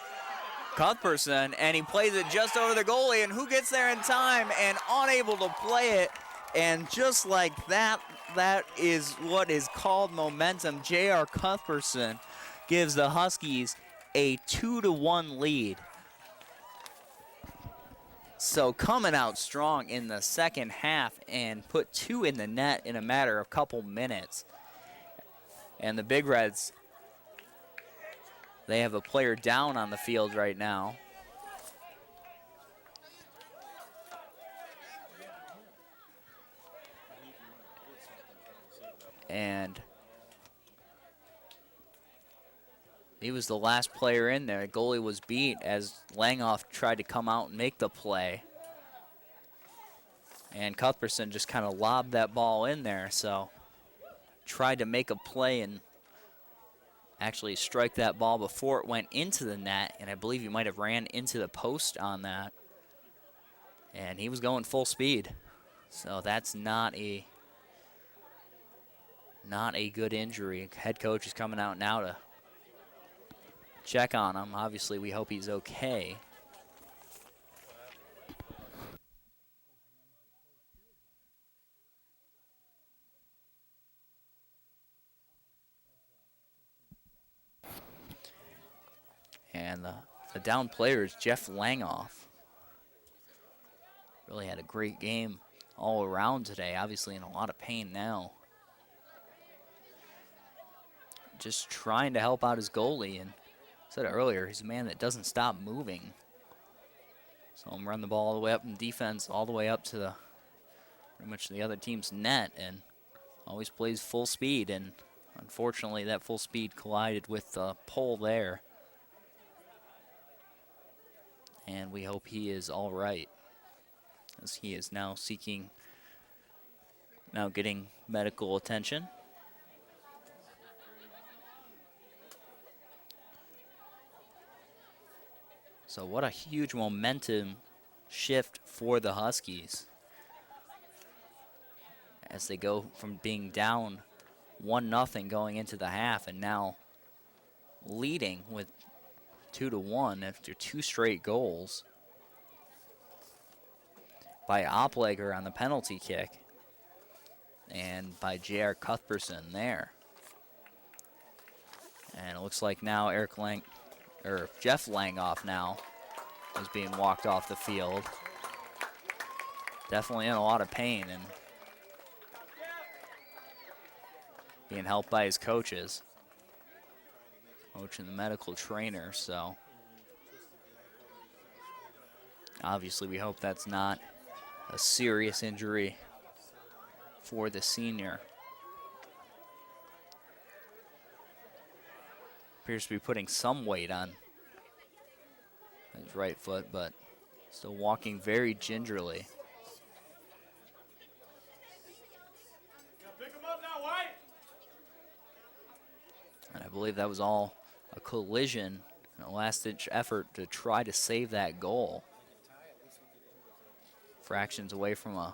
S1: Cuthbertson, and he plays it just over the goalie. And who gets there in time and unable to play it? And just like that, that is what is called momentum. J.R. Cuthbertson gives the Huskies a 2-1 lead. So coming out strong in the second half and put 2 in the net in a matter of a couple minutes. And the Big Reds, they have a player down on the field right now. And he was the last player in there. The goalie was beat as Langoff tried to come out and make the play. And Cuthbertson just kind of lobbed that ball in there, so tried to make a play and actually strike that ball before it went into the net, and I believe he might have ran into the post on that. And he was going full speed. So that's not a good injury. Head coach is coming out now to check on him. Obviously, we hope he's okay. And the down player is Jeff Langoff. Really had a great game all around today. Obviously in a lot of pain now. Just trying to help out his goalie. And I said it earlier, he's a man that doesn't stop moving. So I'm running the ball all the way up in defense, all the way up to the pretty much the other team's net, and always plays full speed. And unfortunately, that full speed collided with the pole there. And we hope he is all right, as he is now getting medical attention. So what a huge momentum shift for the Huskies as they go from being down 1-0 going into the half and now leading with 2-1 after 2 straight goals by Opleger on the penalty kick and by J.R. Cuthbertson there. And it looks like now Jeff Langoff now is being walked off the field. Definitely in a lot of pain and being helped by his coaches. Coach and the medical trainer, so obviously we hope that's not a serious injury for the senior. Appears to be putting some weight on his right foot, but still walking very gingerly. And I believe that was all a collision, a last-ditch effort to try to save that goal. Fractions away from a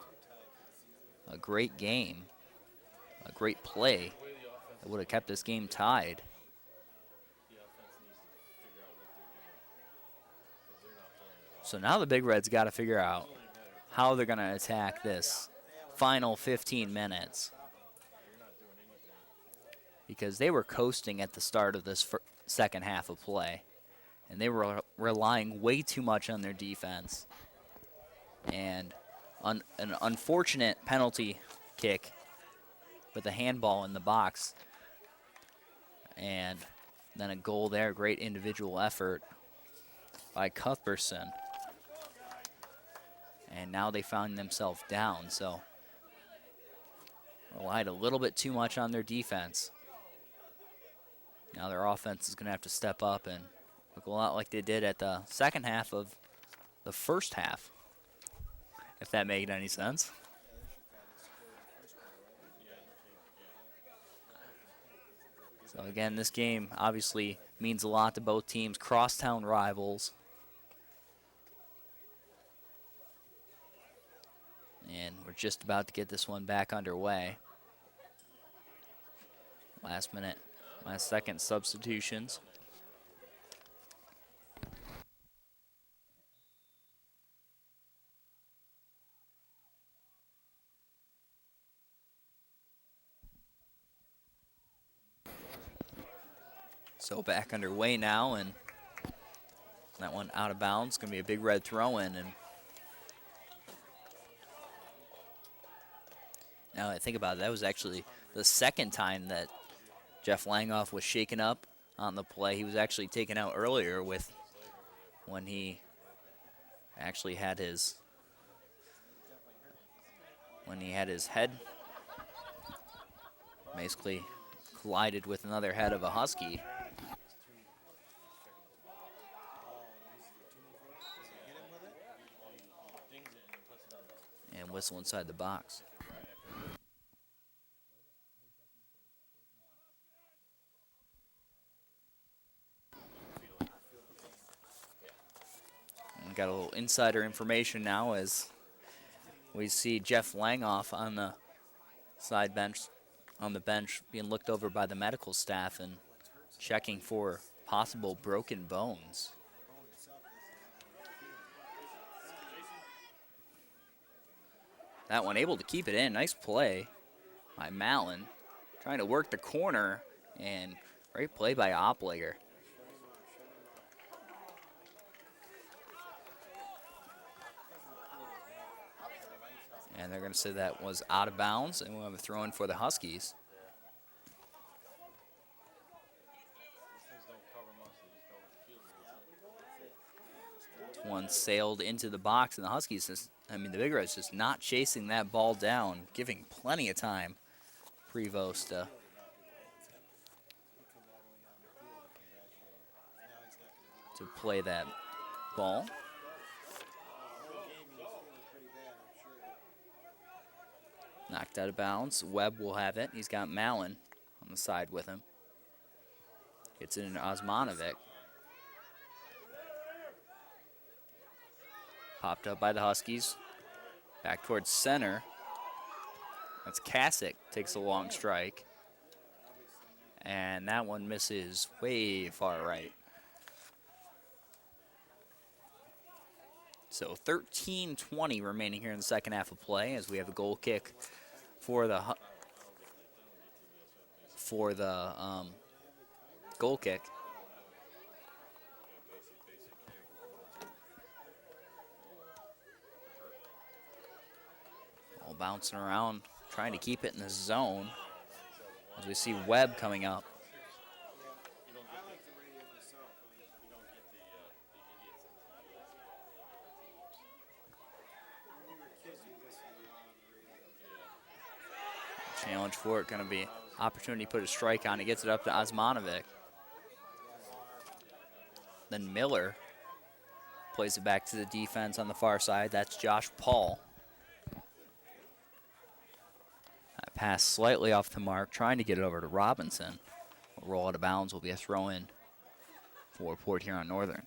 S1: great game, a great play that would have kept this game tied. So now the Big Reds got to figure out how they're going to attack this final 15 minutes. Because they were coasting at the start of this second half of play. And they were relying way too much on their defense. And an unfortunate penalty kick with a handball in the box. And then a goal there, great individual effort by Cuthbertson. And now they found themselves down, so relied a little bit too much on their defense. Now their offense is going to have to step up and look a lot like they did at the second half of the first half, if that made any sense. So again, this game obviously means a lot to both teams, crosstown rivals. And we're just about to get this one back underway. Last second substitutions. So back underway now, and that one out of bounds. Going to be a Big Red throw-in. And now I think about it, that was actually the second time that Jeff Langoff was shaken up on the play. He was actually taken out earlier when he actually had his head basically collided with another head of a Husky. And whistle inside the box. Got a little insider information now as we see Jeff Langoff on the side bench, being looked over by the medical staff and checking for possible broken bones. That one able to keep it in. Nice play by Mallon. Trying to work the corner, and great play by Opleger. And they're going to say that was out of bounds, and we'll have a throw-in for the Huskies. One sailed into the box, and the Huskies the Big Reds just not chasing that ball down, giving plenty of time. Prevost to play that ball. Knocked out of bounds. Webb will have it. He's got Mallon on the side with him. Gets it into Osmanovic. Popped up by the Huskies. Back towards center. That's Kasich. Takes a long strike. And that one misses way far right. So 13:20 remaining here in the second half of play as we have a goal kick for the goal kick. All bouncing around, trying to keep it in the zone as we see Webb coming up. Challenge for it, going to be opportunity to put a strike on. He gets it up to Osmanovic. Then Miller plays it back to the defense on the far side. That's Josh Paul. That pass slightly off the mark, trying to get it over to Robinson. A roll out of bounds will be a throw in for Port Huron Northern.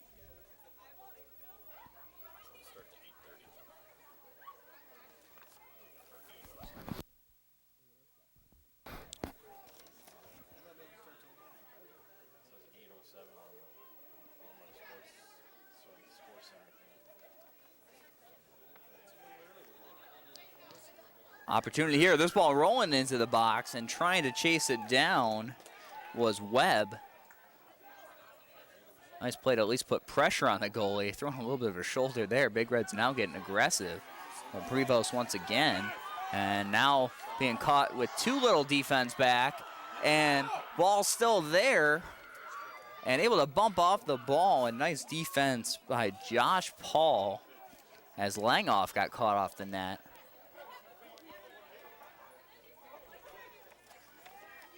S1: Opportunity here. This ball rolling into the box and trying to chase it down was Webb. Nice play to at least put pressure on the goalie. Throwing a little bit of a shoulder there. Big Red's now getting aggressive. But Prevost once again. And now being caught with too little defense back. And ball still there. And able to bump off the ball. And nice defense by Josh Paul as Langoff got caught off the net.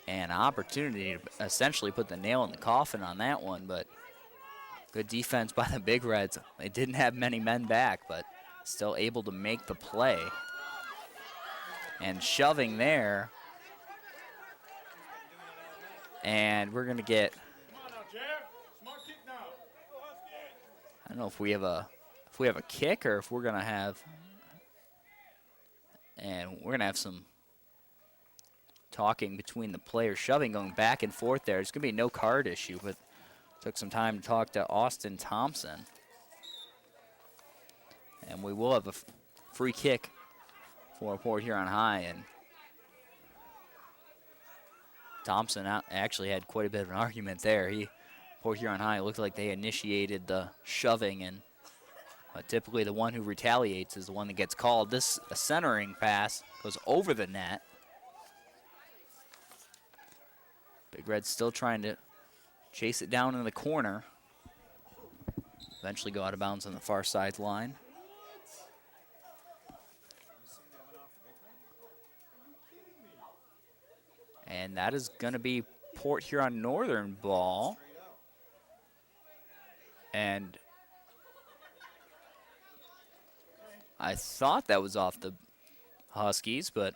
S1: And opportunity to essentially put the nail in the coffin on that one, but good defense by the Big Reds. They didn't have many men back, but still able to make the play. And shoving there. And we're gonna get, I don't know if we have a kick or if we're gonna have, and we're gonna have some talking between the players, shoving, going back and forth there. It's going to be no card issue, but took some time to talk to Austin Thompson. And we will have a free kick for Port Huron High. And Thompson actually had quite a bit of an argument there. Port Huron High looked like they initiated the shoving, and typically the one who retaliates is the one that gets called. This centering pass goes over the net. Big Red's still trying to chase it down in the corner. Eventually go out of bounds on the far sideline. And that is going to be Port Huron Northern ball. And I thought that was off the Huskies, but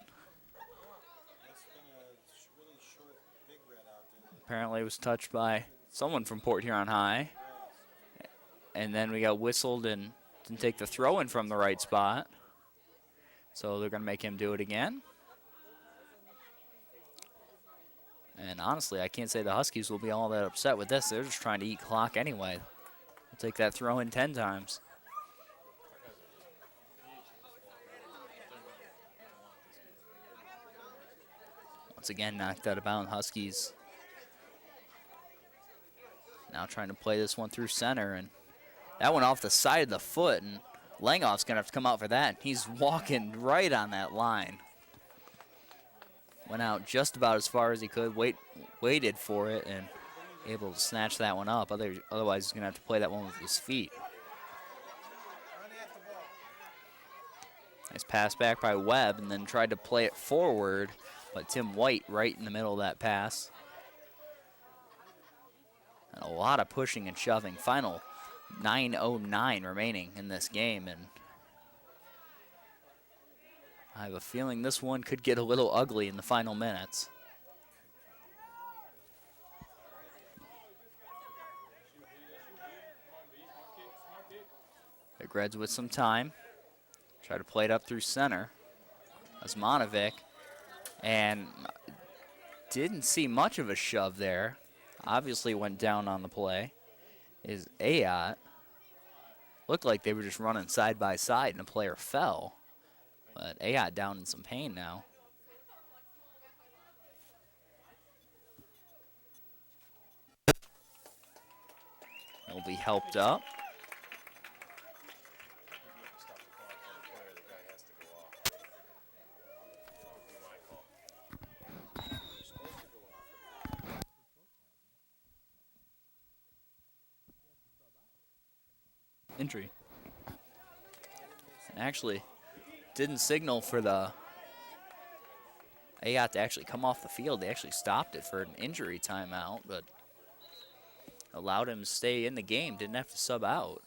S1: apparently it was touched by someone from Port Huron High. And then we got whistled and didn't take the throw in from the right spot. So they're going to make him do it again. And honestly, I can't say the Huskies will be all that upset with this. They're just trying to eat clock anyway. We'll take that throw in 10 times. Once again, knocked out of bounds. Huskies now trying to play this one through center, and that one off the side of the foot, and Langoff's going to have to come out for that. He's walking right on that line. Went out just about as far as he could, waited for it, and able to snatch that one up. Otherwise, he's going to have to play that one with his feet. Nice pass back by Webb, and then tried to play it forward, but Tim White right in the middle of that pass. And a lot of pushing and shoving. Final 9:09 remaining in this game, and I have a feeling this one could get a little ugly in the final minutes. Big Reds with some time. Try to play it up through center. Osmanovic, and didn't see much of a shove there. Obviously went down on the play is Ayat. Looked like they were just running side by side and a player fell. But Ayot down in some pain now. He'll be helped up. Injury. And actually didn't signal for the Ayot to actually come off the field. They actually stopped it for an injury timeout, but allowed him to stay in the game. Didn't have to sub out.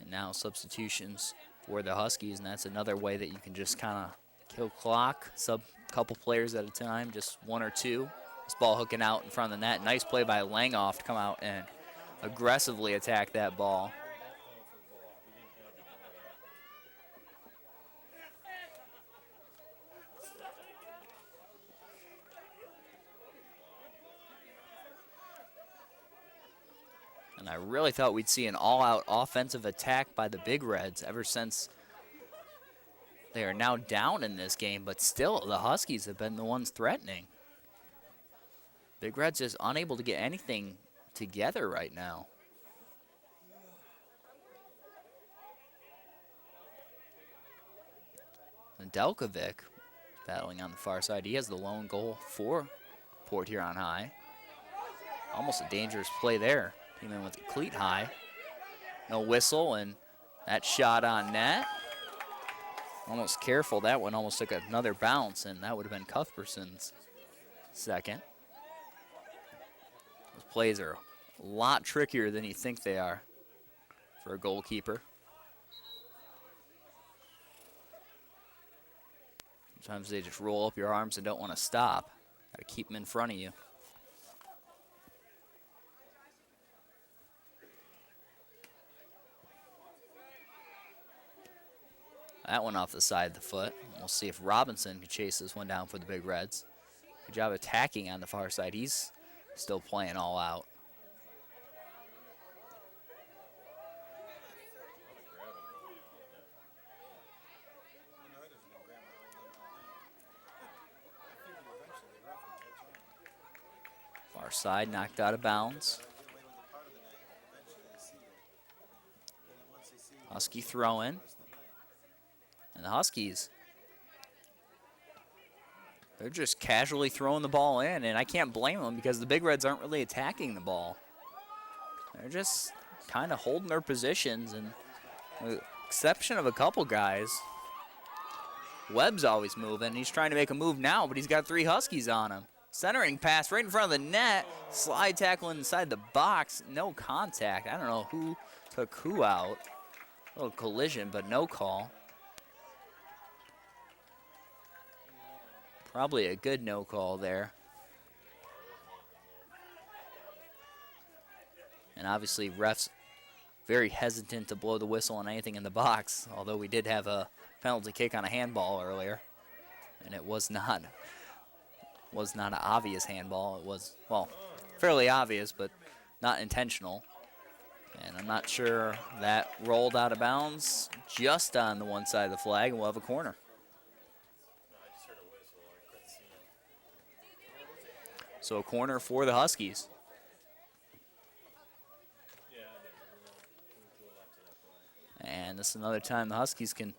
S1: And now substitutions for the Huskies, and that's another way that you can just kind of kill clock, sub a couple players at a time, just one or two. This ball hooking out in front of the net. Nice play by Langoff to come out and aggressively attack that ball. And I really thought we'd see an all-out offensive attack by the Big Reds ever since they are now down in this game, but still the Huskies have been the ones threatening. Big Red's just unable to get anything together right now. And Delkovic battling on the far side. He has the lone goal for Port Huron High. Almost a dangerous play there. Came in with a cleat high. No whistle, and that shot on net. Almost careful. That one almost took another bounce, and that would have been Cuthbertson's second. Those plays are a lot trickier than you think they are for a goalkeeper. Sometimes they just roll up your arms and don't want to stop. Got to keep them in front of you. That one off the side of the foot. We'll see if Robinson can chase this one down for the Big Reds. Good job attacking on the far side. He's still playing all out. Far side knocked out of bounds. Husky throw in. And the Huskies, they're just casually throwing the ball in, and I can't blame them because the Big Reds aren't really attacking the ball. They're just kind of holding their positions, and with the exception of a couple guys, Webb's always moving. He's trying to make a move now, but he's got three Huskies on him. Centering pass right in front of the net, slide tackle inside the box, no contact. I don't know who took who out. A little collision, but no call. Probably a good no call there. And obviously refs very hesitant to blow the whistle on anything in the box, although we did have a penalty kick on a handball earlier. And it was not an obvious handball. It was, well, fairly obvious, but not intentional. And I'm not sure that rolled out of bounds just on the one side of the flag, and we'll have a corner. So a corner for the Huskies. And this is another time the Huskies can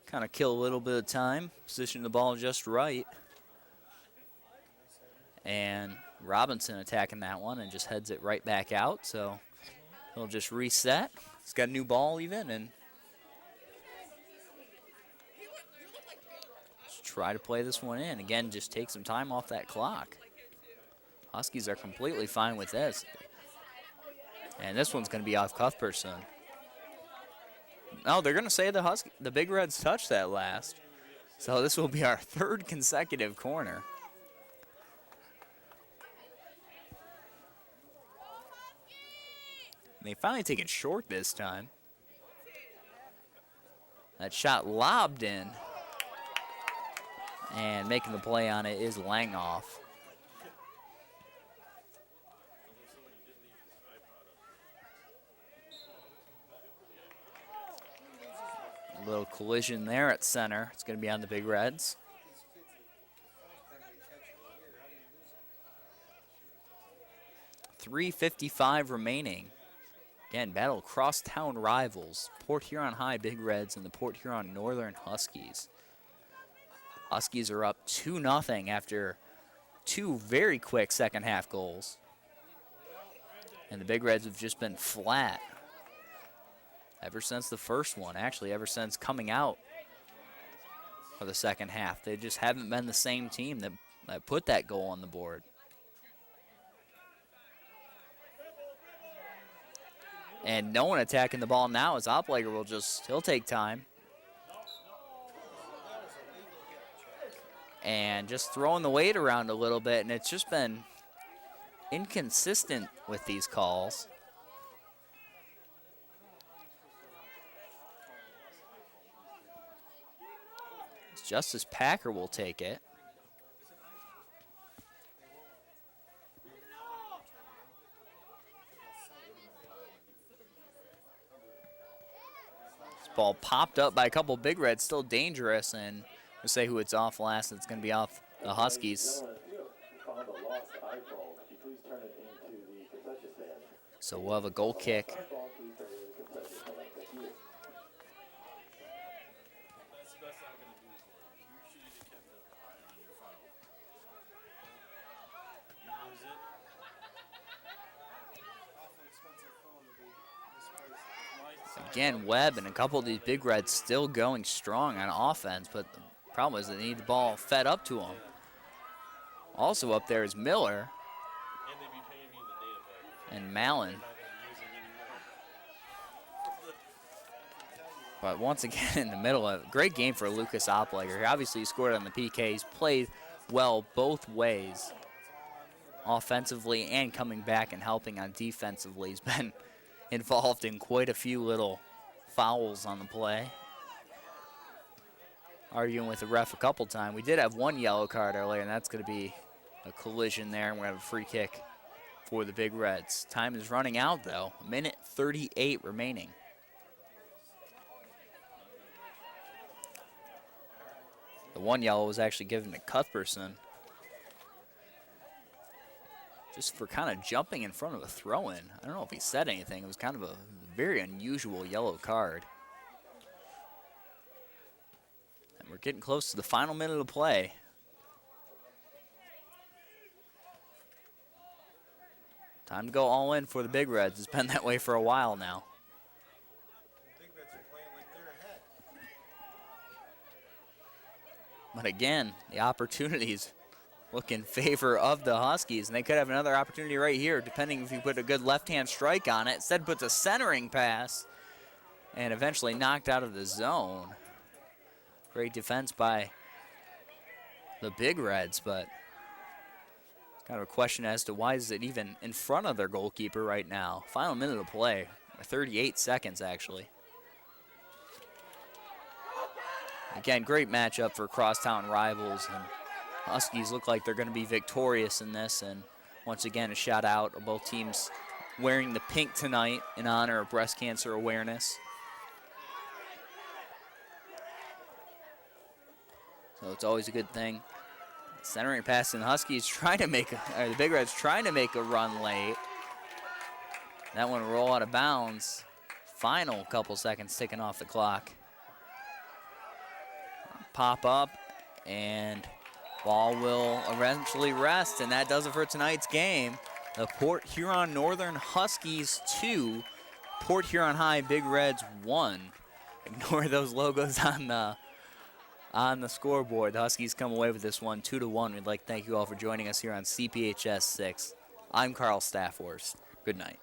S1: kind of kill a little bit of time, position the ball just right. And Robinson attacking that one and just heads it right back out. So he'll just reset. He's got a new ball even, and just try to play this one in. Again, just take some time off that clock. Huskies are completely fine with this. And this one's going to be off Cuthbertson. No, they're going to say the Big Reds touched that last. So this will be our third consecutive corner. And they finally take it short this time. That shot lobbed in. And making the play on it is Langoff. Little collision there at center. It's going to be on the Big Reds. .355 remaining. Again, battle of crosstown rivals. Port Huron High Big Reds and the Port Huron Northern Huskies. Huskies are up 2-0 after 2 very quick second half goals. And the Big Reds have just been flat ever since the first one. Actually, ever since coming out for the second half. They just haven't been the same team that put that goal on the board. And no one attacking the ball now as Oplager will he'll take time. And just throwing the weight around a little bit, and it's just been inconsistent with these calls. Justice Packer will take it. This ball popped up by a couple Big Reds, still dangerous, and we'll say who it's off last. It's going to be off the Huskies. So we'll have a goal kick. Again, Webb and a couple of these Big Reds still going strong on offense, but the problem is they need the ball fed up to them. Also up there is Miller and Mallon. But once again, in the middle, a great game for Lucas Oplager. He obviously scored on the PKs, played well both ways, offensively and coming back and helping on defensively. He's been involved in quite a few little fouls on the play. Arguing with the ref a couple times. We did have one yellow card earlier, and that's going to be a collision there, and we're going to have a free kick for the Big Reds. Time is running out, though. 1:38 remaining. The one yellow was actually given to Cuthbertson, just for kind of jumping in front of a throw-in. I don't know if he said anything. It was kind of a very unusual yellow card. And we're getting close to the final minute of play. Time to go all in for the Big Reds. It's been that way for a while now. But again, the opportunities look in favor of the Huskies, and they could have another opportunity right here, depending if you put a good left-hand strike on it. Instead puts a centering pass and eventually knocked out of the zone. Great defense by the Big Reds, but kind of a question as to why is it even in front of their goalkeeper right now. Final minute of play, 38 seconds actually. Again, great matchup for crosstown rivals, and Huskies look like they're going to be victorious in this. And once again, a shout out of both teams wearing the pink tonight in honor of breast cancer awareness. So it's always a good thing. Centering pass, and Huskies trying to make, the Big Reds trying to make a run late. That one will roll out of bounds. Final couple seconds ticking off the clock. Pop up, and ball will eventually rest, and that does it for tonight's game. The Port Huron Northern Huskies 2, Port Huron High Big Reds 1. Ignore those logos on the scoreboard. The Huskies come away with this one 2-1. We'd like to thank you all for joining us here on CPHS 6. I'm Carl Staffhorst. Good night.